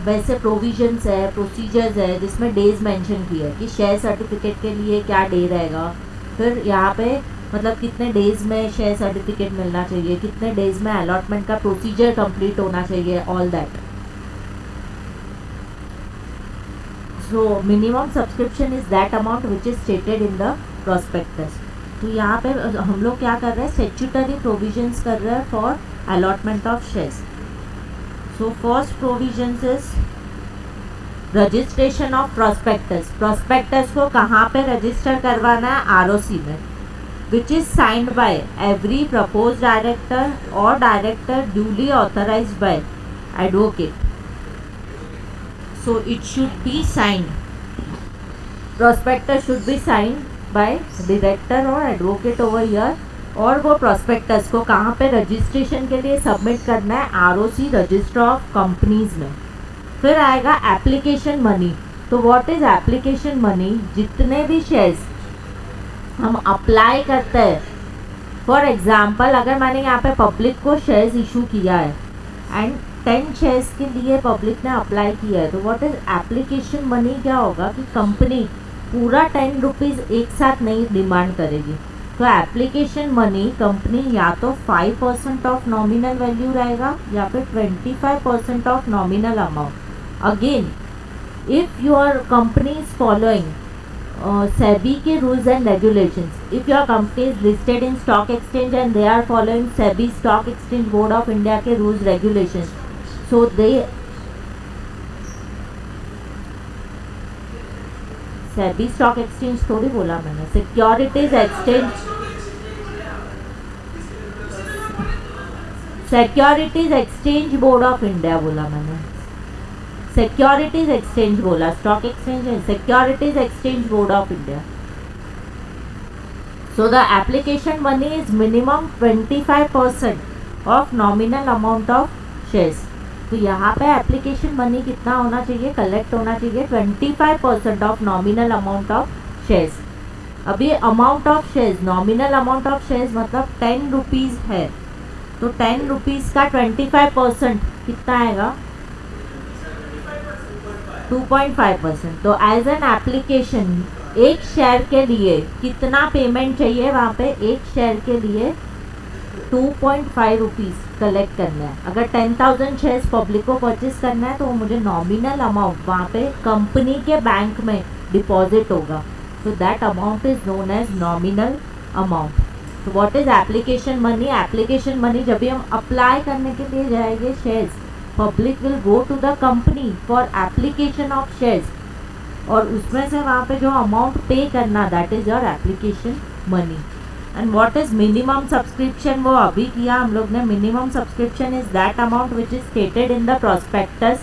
[SPEAKER 1] वैसे प्रोविजंस है, प्रोसीजर्स है जिसमें डेज मेंशन किया है कि शेयर सर्टिफिकेट के लिए क्या डे रहेगा, फिर यहाँ पे मतलब कितने डेज में शेयर सर्टिफिकेट मिलना चाहिए, कितने डेज में अलॉटमेंट का प्रोसीजर कंप्लीट होना चाहिए, all that. So minimum subscription is that amount which is stated in the prospectus. तो यहाँ पे हम लोग क्या कर रहे हैं? स्टैट्यूटरी प्रोविजंस कर रहे हैं for allotment of shares. So first provisions is registration of prospectus. Prospectus को कहाँ पे रजिस्टर करवाना है? ROC में, which is signed by every propose director और director duly authorised by advocate. So it should be signed, prospectus should be signed by director और advocate over here. और वो प्रोस्पेक्टस को कहाँ पे रजिस्ट्रेशन के लिए सबमिट करना है? ROC, रजिस्टर ऑफ कंपनीज में। फिर आएगा एप्लीकेशन मनी। तो व्हाट इज एप्लीकेशन मनी? जितने भी शेयर्स हम अप्लाई करते हैं, फॉर एग्जांपल अगर मैंने यहाँ पे पब्लिक को शेयर्स इशू किया है एंड 10 शेयर्स के लिए पब्लिक ने अप्लाई किया है, तो व्हाट इज एप्लीकेशन मनी? क्या होगा कि कंपनी पूरा 10 रुपीज़ एक साथ नहीं डिमांड करेगी। तो एप्लीकेशन मनी कंपनी या तो 5% ऑफ नॉमिनल वैल्यू रहेगा या फिर 25% of nominal amount. Again if your company is following SEBI के rules and regulations, if your company is listed in stock exchange and they are following SEBI stock exchange board of India के rules regulations, so they SEBI stock exchange थोड़ी बोला मैंने, securities exchange, securities exchange board of India बोला मैंने, securities exchange बोला, stock exchange है, securities exchange board of India. So the application money is minimum 25% of nominal amount of shares. तो यहाँ पे एप्लीकेशन मनी कितना होना चाहिए? कलेक्ट होना चाहिए 25% of nominal amount of shares. अभी amount of shares, nominal amount of shares मतलब 10 रुपीज़ है, तो 10 रुपीज़ का 25% कितना आएगा? 2.5%। तो एज एन एप्लीकेशन एक शेयर के लिए कितना पेमेंट चाहिए? वहाँ पे एक शेयर के लिए 2.5 रुपीज़ कलेक्ट करना है। अगर 10,000 शेयर्स पब्लिक को परचेज करना है तो मुझे नॉमिनल अमाउंट वहाँ पे कंपनी के बैंक में डिपॉजिट होगा, तो that amount is known as nominal amount. तो what is application money? Application money जब भी हम अप्लाई करने के लिए जाएंगे shares, public will go to the company for application of shares, और उसमें से वहाँ पे जो अमाउंट पे करना that is your application money. And what is minimum subscription? वो अभी किया हम लोग ने। Minimum subscription is that amount which is stated in the prospectus.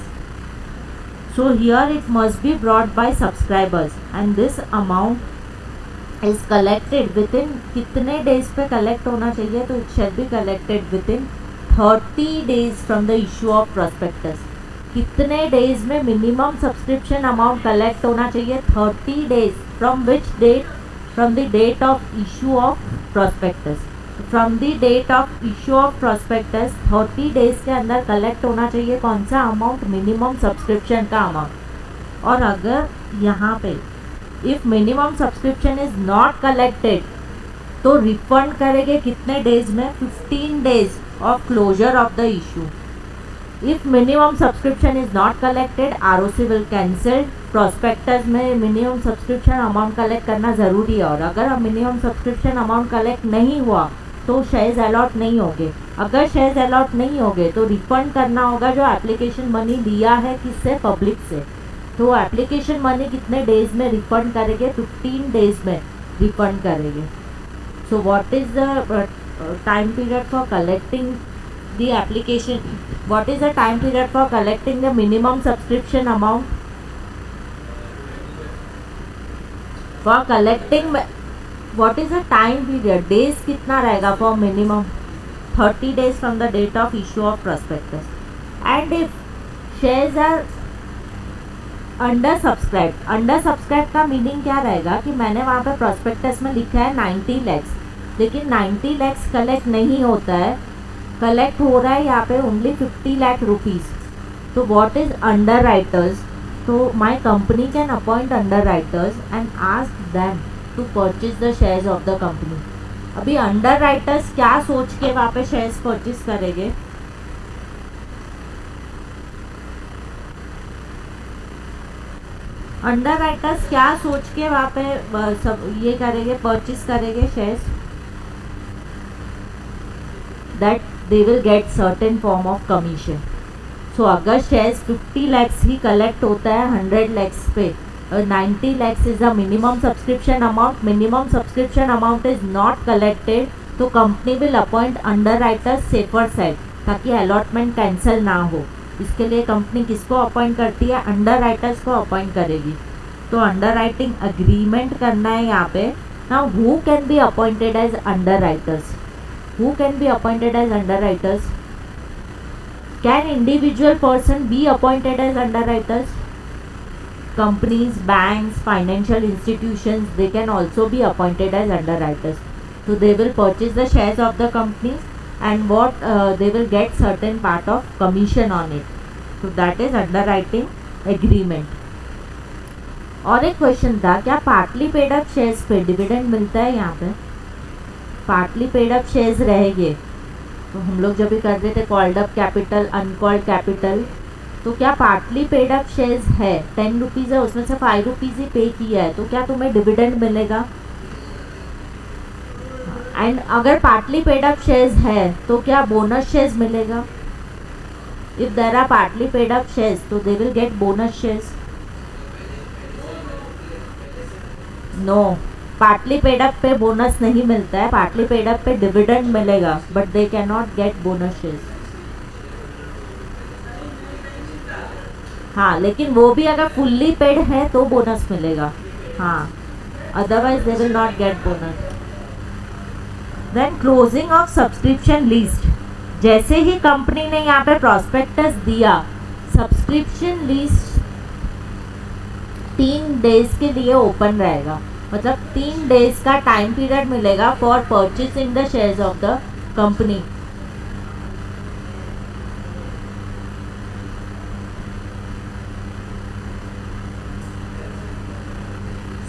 [SPEAKER 1] So here it must be brought by subscribers and this amount is collected within कितने days पे collect होना चाहिए? तो it shall be collected within 30 days from the issue of prospectus. कितने days में minimum subscription amount collect होना चाहिए? 30 days from which date? From the date of issue of prospectus। From the date of issue of prospectus 30 days के अंदर collect होना चाहिए कौन सा अमाउंट, मिनिमम सब्सक्रिप्शन का अमाउंट। और अगर यहाँ पे if minimum subscription is not collected तो रिफंड करेंगे कितने डेज में, 15 days of closure of the issue. If minimum subscription is not collected ROC will cancel. Prospectus में मिनिमम सब्सक्रिप्शन अमाउंट कलेक्ट करना ज़रूरी है, और अगर मिनिमम सब्सक्रिप्शन अमाउंट कलेक्ट नहीं हुआ तो शेयर्स अलॉट नहीं होंगे। अगर शेयर्स अलॉट नहीं होंगे तो रिफंड करना होगा जो एप्लीकेशन मनी लिया है किससे, पब्लिक से। तो एप्लीकेशन मनी कितने डेज में रिफंड करेंगे, 15 डेज में रिफंड करेंगे। So what is the time period for collecting the application, what is the time period for collecting the minimum subscription amount? For collecting, what is the time period, days कितना रहेगा for minimum, 30 days from the date of issue of prospectus. And if shares are under subscribe का meaning क्या रहेगा कि मैंने वहाँ पे prospectus में लिखा है 90 लैक्स, लेकिन 90 लैक्स कलेक्ट नहीं होता है, कलेक्ट हो रहा है यहाँ पे ओनली 50 लाख रुपीज़। तो व्हाट इज़ अंडर राइटर्स, तो my company can appoint underwriters and ask them to purchase the shares of the company. अभी अंडर राइटर्स क्या सोच के वहाँ पे शेयर्स परचेज करेंगे, अंडर राइटर्स क्या सोच के वहाँ पे सब ये करेंगे, परचेज करेंगे shares, that they will get certain form of commission. So अगर शेयर्स 50 लैक्स ही कलेक्ट होता है 100 लैक्स पे, 90 lakhs is the minimum subscription amount, minimum subscription amount is not collected, तो company will appoint underwriters safer side ताकि allotment cancel ना हो। इसके लिए कंपनी किसको अपॉइंट करती है, अंडर राइटर्स को अपॉइंट करेगी। तो अंडर राइटिंग अग्रीमेंट करना है यहाँ पे। Now who can be appointed as underwriters, who can be appointed as underwriters, can individual person be appointed as underwriters, companies, banks, financial institutions, they can also be appointed as underwriters. So they will purchase the shares of the companies and what they will get certain part of commission on it. So that is underwriting agreement. और एक question था, क्या partly paid up shares पे dividend मिलता है, यहाँ पे partly paid up shares रहेंगे। तो हम लोग जब भी कर रहे थे called up capital, uncalled capital, तो क्या पार्टली पेड अप शेयर्स है, 10 रुपीज़ है, उसमें से 5 रुपीज़ ही पे किया है, तो क्या तुम्हें डिविडेंड मिलेगा। एंड अगर पार्टली पेड अप शेयर्स है तो क्या बोनस शेयर्स मिलेगा, if there are partly paid up shares तो they will get bonus shares. No, partly paid up पे बोनस नहीं मिलता है, पार्टली पेड अप पे डिविडेंड मिलेगा, but they can not get bonus shares. हाँ, लेकिन वो भी अगर फुल्ली पेड है तो बोनस मिलेगा, हाँ, otherwise they will not get bonus. Then closing of subscription list, जैसे ही कंपनी ने यहाँ पे प्रॉस्पेक्टस दिया, सब्सक्रिप्शन लिस्ट 3 डेज के लिए ओपन रहेगा, मतलब 3 डेज का टाइम पीरियड मिलेगा for purchasing the shares of the company.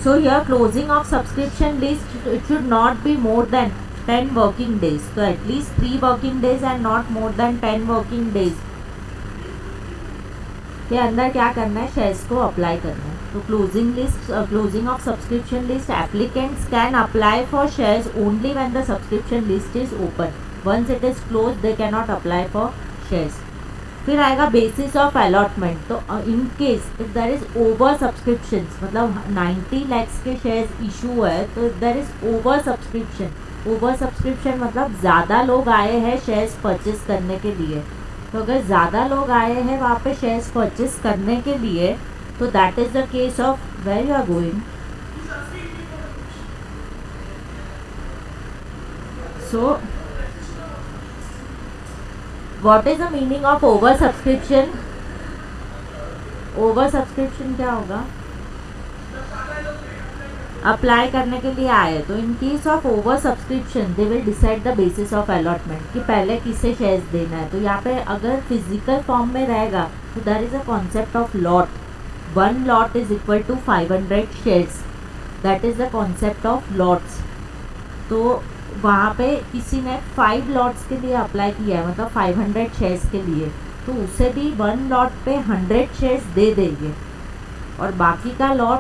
[SPEAKER 1] So here closing of subscription list, it should not be more than 10 working days. So at least 3 working days and not more than 10 working days के अंदर क्या करना है, shares को apply करना है। तो closing list, closing of subscription list, applicants can apply for shares only when the subscription list is open, once it is close they can not apply for shares. फिर आएगा बेसिस ऑफ अलॉटमेंट, तो in case if there is over subscription, मतलब 90 लैक्स के shares issue है, तो if there is over subscription मतलब ज़्यादा लोग आए हैं शेयर्स परचेस करने के लिए, तो अगर ज़्यादा लोग आए हैं वहाँ पे शेयर्स परचेस करने के लिए, तो that is the case of where you are going. So what is the meaning of over subscription, over subscription क्या होगा, अप्लाई करने के लिए आए, तो in case of over subscription they will decide the basis of allotment कि पहले किसे शेयर्स देना है। तो यहाँ पे अगर फिजिकल फॉर्म में रहेगा तो there is a concept of lot, 1 lot is equal to 500 shares, that is the concept of lots. तो वहाँ पे किसी ने 5 लॉट्स के लिए अप्लाई किया है, मतलब 500 शेयर्स के लिए, तो उसे भी 1 लॉट पे 100 शेयर्स दे देंगे और बाकी का lot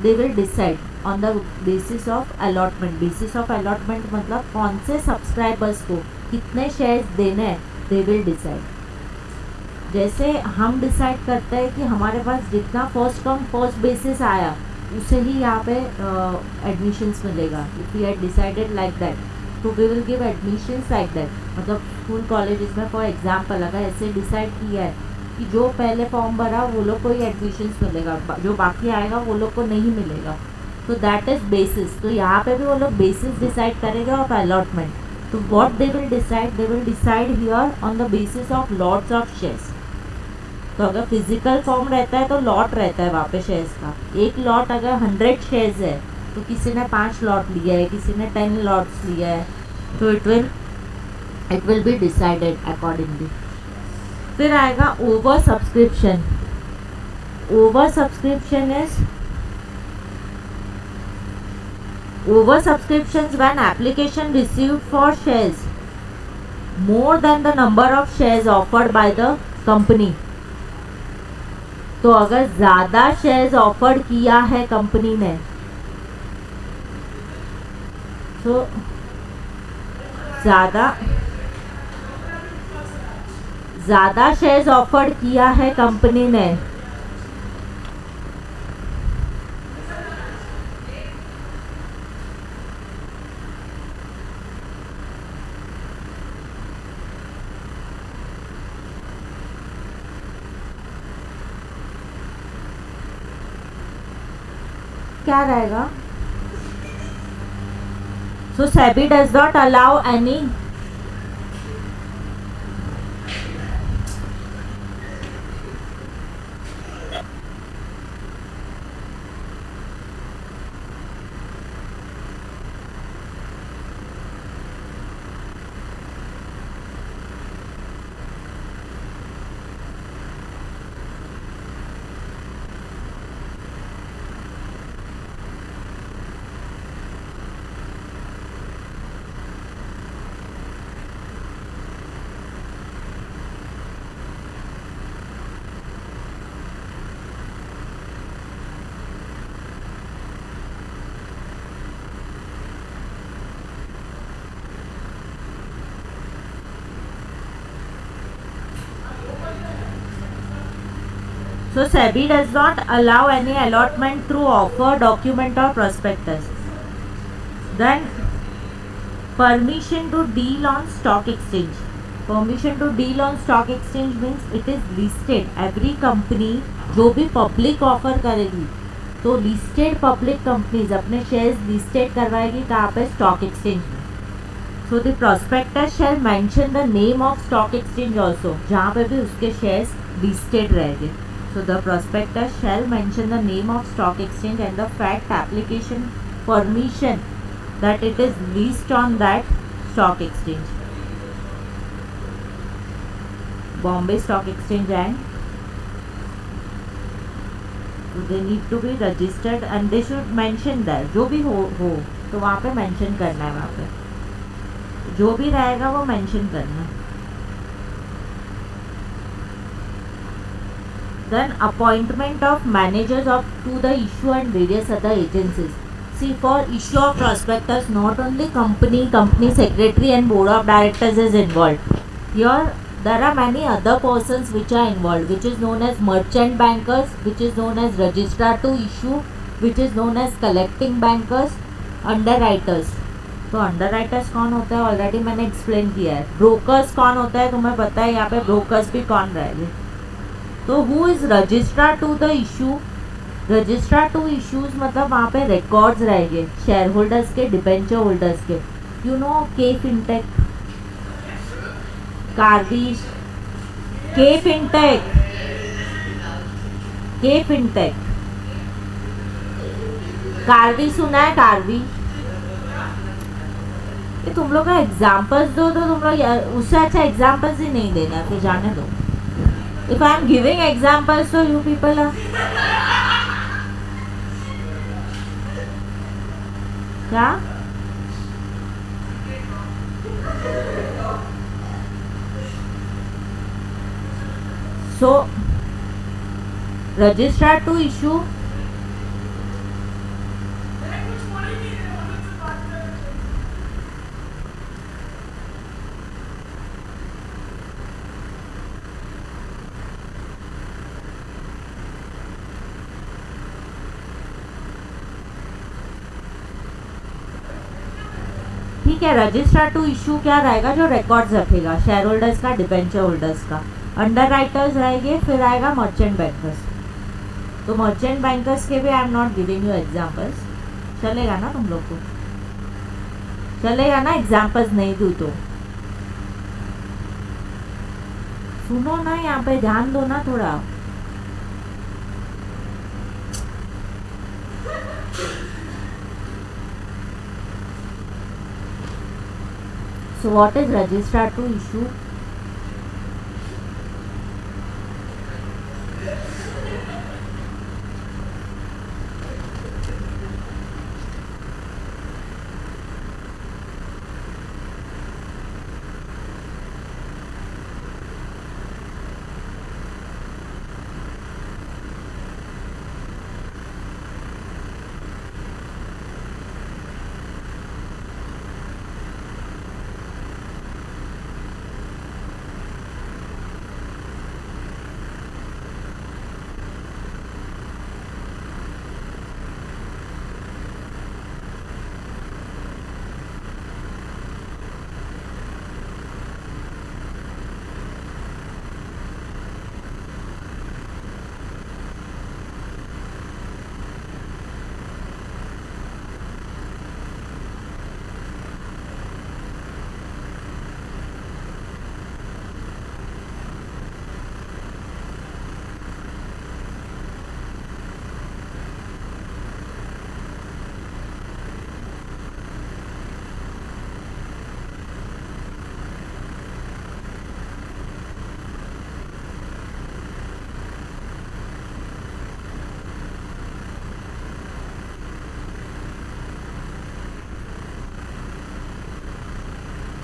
[SPEAKER 1] they will decide on the basis of allotment. Basis of allotment मतलब कौन से सब्सक्राइबर्स को कितने शेयर्स देने हैं, दे विल डिसाइड। जैसे हम डिसाइड करते हैं कि हमारे पास जितना फर्स्ट कम फर्स्ट बेसिस आया उसे ही यहाँ पे एडमिशन्स मिलेगा। If we had decided like that तो we will give admissions like that. मतलब स्कूल कॉलेजेस में फॉर एग्जाम्पल अगर ऐसे डिसाइड किया है कि जो पहले फॉर्म भरा वो लोग को ही एडमिशन्स मिलेगा, जो बाकी आएगा वो लोग को नहीं मिलेगा, तो दैट इज़ बेसिस। तो यहाँ पे भी वो लोग बेसिस डिसाइड करेंगे ऑफ अलॉटमेंट। तो what they will decide here on the basis of lots of shares. तो अगर फिजिकल फॉर्म रहता है तो लॉट रहता है वहाँ पे शेयर्स का। एक लॉट अगर 100 शेयर्स है तो किसी ने 5 लॉट लिया है, किसी ने 10 लॉट्स लिया है, तो it will be decided accordingly. फिर आएगा over subscription. Over subscription is over subscriptions when application received for shares more than the number of shares offered by the company। तो अगर ज़्यादा शेयर्स ऑफर किया है कंपनी ने, तो ज़्यादा शेयर्स ऑफर किया है कंपनी ने क्या रहेगा? So SEBI does not allow any So SEBI does not allow any allotment through offer, document or prospectus. Then permission to deal on stock exchange. Permission to deal on stock exchange means it is listed. Every company जो भी public offer करेगी तो listed public companies अपने shares listed करवाएगी कहाँ पे? Stock exchange में। So the prospectus shall mention the name of stock exchange also, जहाँ पे भी उसके शेयर्स लिस्टेड रहेंगे। So the prospectus shall mention the name of stock exchange and the fact application permission that it is listed on that stock exchange. Bombay Stock Exchange and so they need to be registered and they should mention that जो भी हो तो वहाँ पे mention करना है, वहाँ पे जो भी रहेगा वो mention करना है। Then appointment of managers of to the issue and various other agencies. See, for issue of prospectus, not only company secretary and board of directors is involved. Here there are many other persons which are involved, which is known as merchant bankers, which is known as registrar to issue, which is known as collecting bankers, underwriters. तो underwriters कौन होता है already मैंने explain किया है। Brokers कौन होता है तुम्हें पता है, यहाँ पे ब्रोकर्स भी कौन रहेंगे। तो who is registrar to the issue? Registrar to issues मतलब वहाँ पे रिकॉर्ड्स रहेंगे शेयर होल्डर्स के, डिबेंचर होल्डर्स के। You know K fintech, Karvy's, K fintech Karvy सुना है? कार्वी, ये तुम लोग का एग्जाम्पल्स दो तो तुम लोग उससे अच्छा एग्जाम्पल्स ही नहीं देना, तो जाने दो. If I am giving examples तो यू पीपल आर क्या? So, registrar to issue. ठीक है, रजिस्ट्रार टू इशू क्या रहेगा? जो रिकॉर्ड्स रखेगा शेयर होल्डर्स का, डिबेंचर होल्डर्स का. अंडर राइटर्स रहेंगे, फिर आएगा मर्चेंट बैंकर्स. तो मर्चेंट बैंकर्स के भी I am not giving you examples. चलेगा ना तुम लोग को? चलेगा ना एग्जाम्पल्स नहीं दूँ तो? सुनो ना, यहाँ पे ध्यान दो ना थोड़ा. So what is registrar to issue?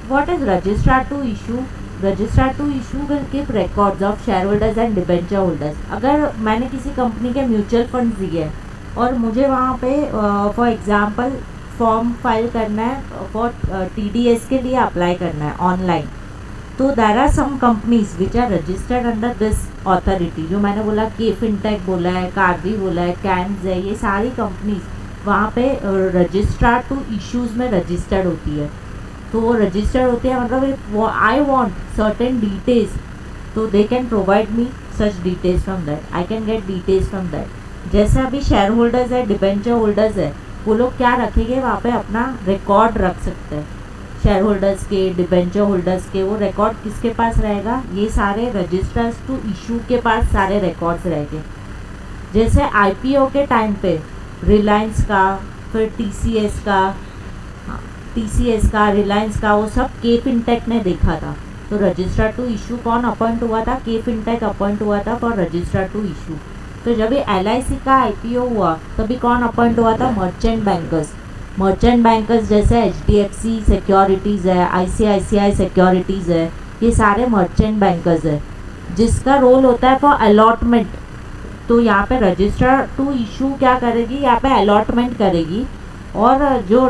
[SPEAKER 1] What is registrar to issue? Registrar to issue will keep records of shareholders and debenture holders. अगर मैंने किसी कंपनी के म्यूचुअल फंड दिए और मुझे वहाँ पे फॉर एग्जांपल फॉर्म फाइल करना है, फॉर TDS के लिए अप्लाई करना है ऑनलाइन, तो there are some companies which are registered under this authority. जो मैंने बोला, के फिनटेक बोला है, कार्वी बोला है, कैम्स है, ये सारी कंपनीज वहाँ पे रजिस्ट्रार टू इश्यूज़ में रजिस्टर्ड होती है. तो वो रजिस्टर्ड होती है, मतलब आई वॉन्ट सर्टेन डिटेल्स, तो they can provide me such details from that. I can get details from that. जैसे अभी शेयर होल्डर्स है, डिबेंचर होल्डर्स है, वो लोग क्या रखेंगे वहाँ पे? अपना रिकॉर्ड रख सकते हैं. शेयर होल्डर्स के, डिबेंचर होल्डर्स के, वो रिकॉर्ड किसके पास रहेगा? ये सारे रजिस्टर्स टू इशू के पास सारे रिकॉर्ड्स रहेंगे. जैसे IPO के टाइम पे रिलायंस का, फिर TCS का, रिलायंस का, वो सब के फिनटेक ने देखा था. तो रजिस्टर टू इशू कौन अपॉइंट हुआ था? के फिनटेक अपॉइंट हुआ था फॉर रजिस्टर टू इशू. तो जब ये LIC का IPO हुआ तभी कौन अपॉइंट हुआ था? Merchant bankers. मर्चेंट बैंकर्स जैसे HDFC सिक्योरिटीज़ है, ICICI सिक्योरिटीज़ है, ये सारे मर्चेंट बैंकर्स है, जिसका रोल होता है फॉर अलॉटमेंट. तो यहाँ पे रजिस्टर टू इशू क्या करेगी? यहाँ पे अलॉटमेंट करेगी. और जो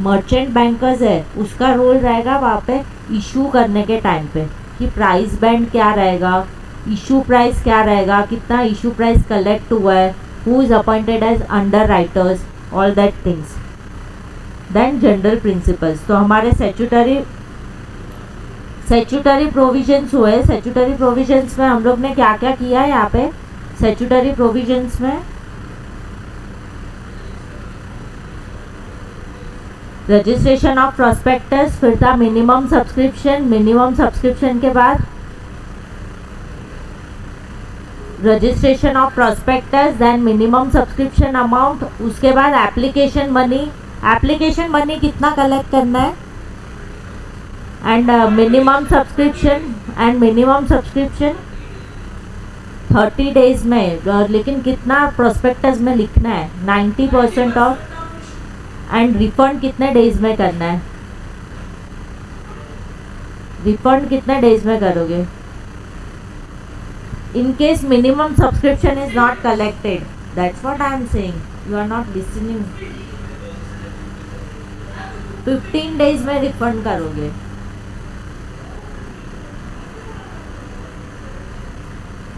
[SPEAKER 1] मर्चेंट बैंकर्स है उसका रोल रहेगा वहाँ पे इशू करने के टाइम पे कि प्राइस बैंड क्या रहेगा, इशू प्राइस क्या रहेगा, कितना इशू प्राइस कलेक्ट हुआ है, who is appointed as underwriters, all that things. Then general principles. तो हमारे स्टैट्यूटरी प्रोविजंस हुए. स्टैट्यूटरी प्रोविजंस में हम लोग ने क्या क्या किया है? यहाँ पे स्टैट्यूटरी प्रोविजंस में रजिस्ट्रेशन ऑफ प्रोस्पेक्टस, फिर था मिनिमम सब्सक्रिप्शन. मिनिमम सब्सक्रिप्शन के बाद registration of prospectus, then minimum subscription amount, उसके बाद एप्लीकेशन मनी। एप्लीकेशन मनी कितना कलेक्ट करना है, एंड मिनिमम सब्सक्रिप्शन 30 डेज में, लेकिन कितना प्रोस्पेक्टस में लिखना है, 90% ऑफ, एंड रिफंड कितने डेज में करना है, रिफंड कितने डेज में करोगे। In case minimum subscription is not collected, that's what I am saying, you are not listening. 15 days में रिफंड करोगे।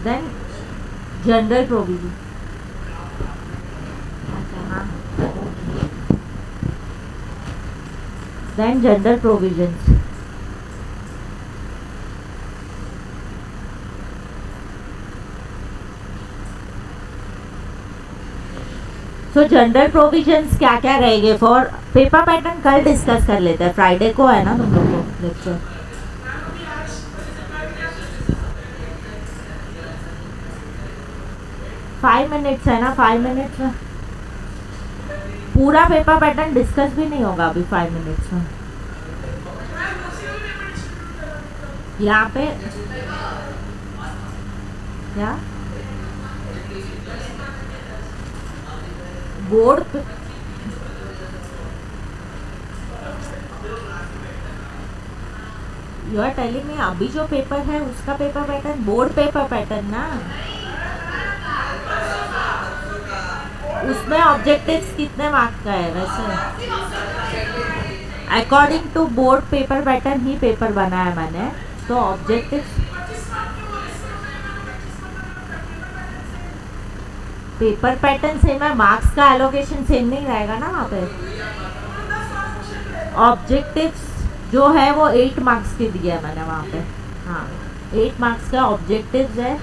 [SPEAKER 1] Then general provision, then general provisions. सो जनरल प्रोविजंस क्या क्या रहेंगे फॉर पेपर पैटर्न, कल discuss कर लेते हैं, फ्राइडे को है ना तुम लोग को लेक्चर। फाइव मिनट्स है ना, 5 मिनट्स में पूरा पेपर पैटर्न डिस्कस भी नहीं होगा अभी 5 मिनट्स में। यहाँ पे क्या बोर्ड पे यू आर टेलिंग मी अभी जो पेपर है उसका paper pattern, board paper pattern ना, उसमें ऑब्जेक्टिव्स कितने मार्क का है वैसे, according to board paper pattern ही पेपर बनाया मैंने, तो ऑब्जेक्टिव्स पेपर पैटर्न सेम है, मार्क्स का एलोकेशन सेम नहीं रहेगा ना वहाँ पे। ऑब्जेक्टिव्स जो है वो 8 मार्क्स के दिया है मैंने वहाँ पे, हाँ 8 मार्क्स का ऑब्जेक्टिव्स है।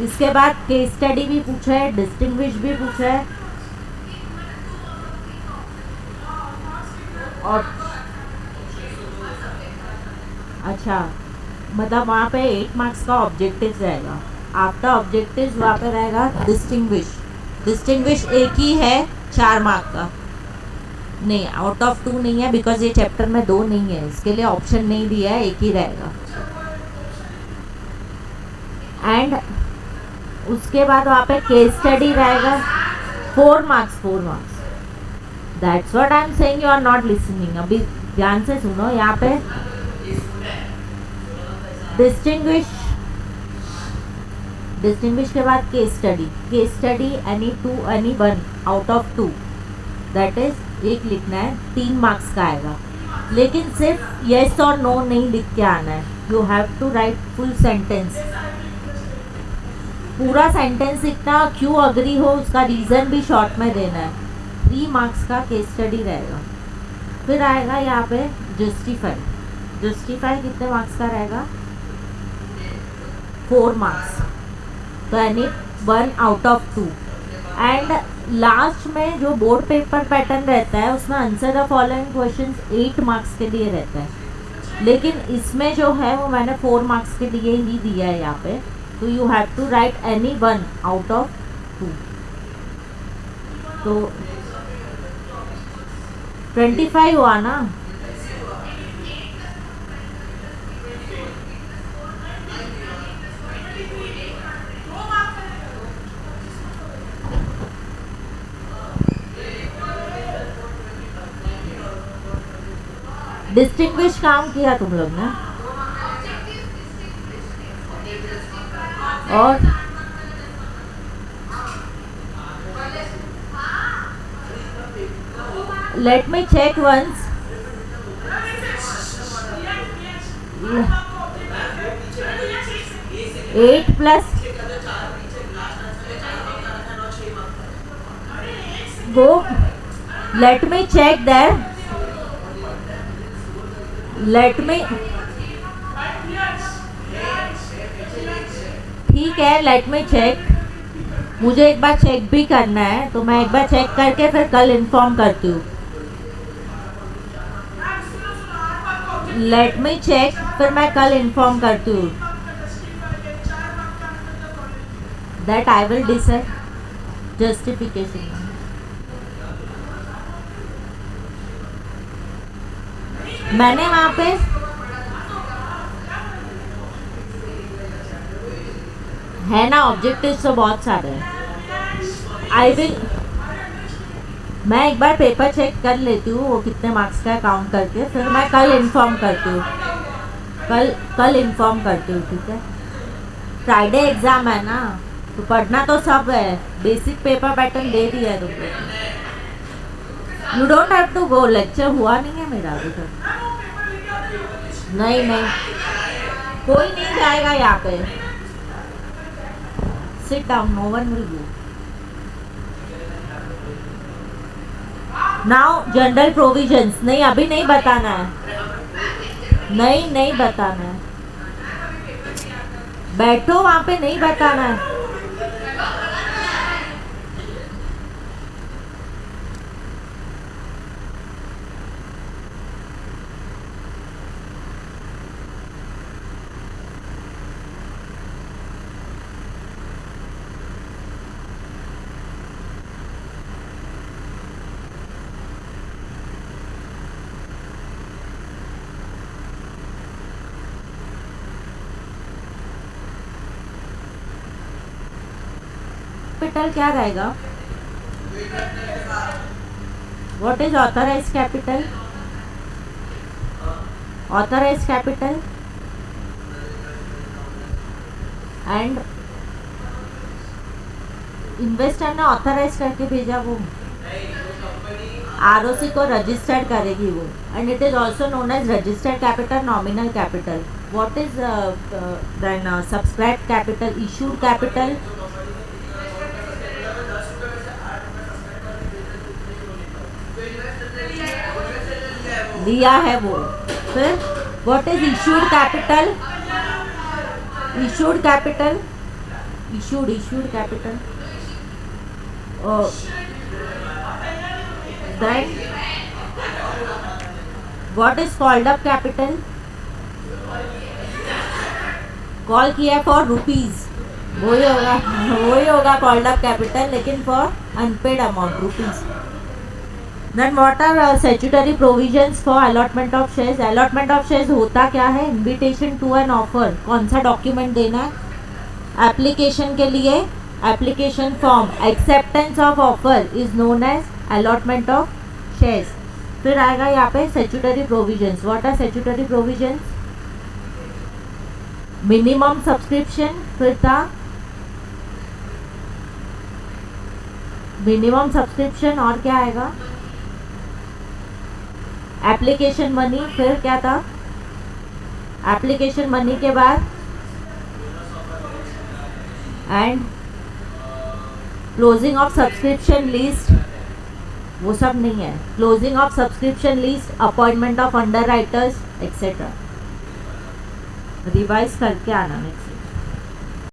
[SPEAKER 1] इसके बाद केस स्टडी भी पूछा है, डिस्टिंग्विश भी पूछा है, और अच्छा मतलब वहाँ पे 8 मार्क्स का ऑब्जेक्टिव्स रहेगा। आफ्टर ऑब्जेक्टिव्स वहाँ पे रहेगा डिस्टिंग्विश। डिस्टिंग्विश एक ही है 4 मार्क का, नहीं आउट ऑफ 2 नहीं है, बिकॉज ये चैप्टर में 2 नहीं है, इसके लिए ऑप्शन नहीं दिया है, एक ही रहेगा। एंड उसके बाद वहाँ पे केस स्टडी रहेगा 4 marks. That's what I am saying, you are not listening. अभी ध्यान से सुनो, यहाँ पे डिस्टिंग्विश के बाद case study any 1 out of 2, that is एक लिखना है, 3 मार्क्स का आएगा। लेकिन सिर्फ येस और नो नहीं लिख के आना है, you have to write full sentence, पूरा सेंटेंस लिखना, क्यों अग्री हो उसका रीज़न भी शॉर्ट में देना है। 3 मार्क्स का केस स्टडी रहेगा। फिर आएगा यहाँ पे जस्टिफाई कितने मार्क्स का रहेगा, 4 मार्क्स, तो यानी 1 आउट ऑफ 2। एंड लास्ट में जो बोर्ड पेपर पैटर्न रहता है उसमें answer the following questions 8 marks के लिए रहता है, लेकिन इसमें जो है वो मैंने 4 मार्क्स के लिए ही दिया है यहाँ पे, तो you have to write any 1 out of 2। तो 25 हुआ ना, डिस्टिंग्विश काम किया तुम लोग ने, और let me check once, 8 plus वो, लेट मी चेक दैट, ठीक है, लेट मी चेक, मुझे एक बार चेक भी करना है, तो मैं एक बार चेक करके फिर कल इन्फॉर्म करती हूँ। लेट मी चेक, फिर मैं कल इन्फॉर्म करती हूँ। That I will decide justification. मैंने वहाँ पे है ना ऑब्जेक्टिव्स तो बहुत सारे हैं। आई विल, मैं एक बार पेपर चेक कर लेती हूँ वो कितने मार्क्स का काउंट करके, फिर मैं कल इन्फॉर्म करती हूँ। कल इन्फॉर्म करती हूँ, ठीक है। फ्राइडे एग्ज़ाम है ना, तो पढ़ना तो सब है। बेसिक पेपर पैटर्न दे दिया है तुमको। You don't have to go, lecture हुआ नहीं है मेरा अभी तक। नहीं कोई नहीं जाएगा यहाँ पे। Sit down, no one will go. Now general provisions, नहीं अभी नहीं बताना है। नहीं बताना है, बैठो वहां पे, नहीं बताना है। कैपिटल क्या रहेगा? What is authorised capital? Authorised capital and investor ने ऑथराइज करके भेजा, वो आरओसी को रजिस्टर्ड करेगी वो, and it is also known as registered capital, nominal capital. What is then subscribe capital, issued capital, दिया है वो। फिर what is issued capital? Issued capital, issued capital, then what is called up capital? Call किया for rupees, वही होगा called up capital, लेकिन for unpaid amount rupees. Then what are statutory provisions for allotment of shares? Allotment of shares होता क्या है? Invitation to an offer, कौन सा document देना है? एप्लीकेशन के लिए application form, acceptance of offer is known as allotment of shares. फिर आएगा यहाँ पे statutory provisions. What are statutory provisions? Minimum subscription, फिर था मिनिमम सब्सक्रिप्शन, और क्या आएगा? एप्लीकेशन मनी, फिर क्या था? एप्लीकेशन मनी के बाद and closing of subscription list, वो सब नहीं है। Closing of subscription list, appointment of under writers etcetera. Revise करके आना नेक्स्ट।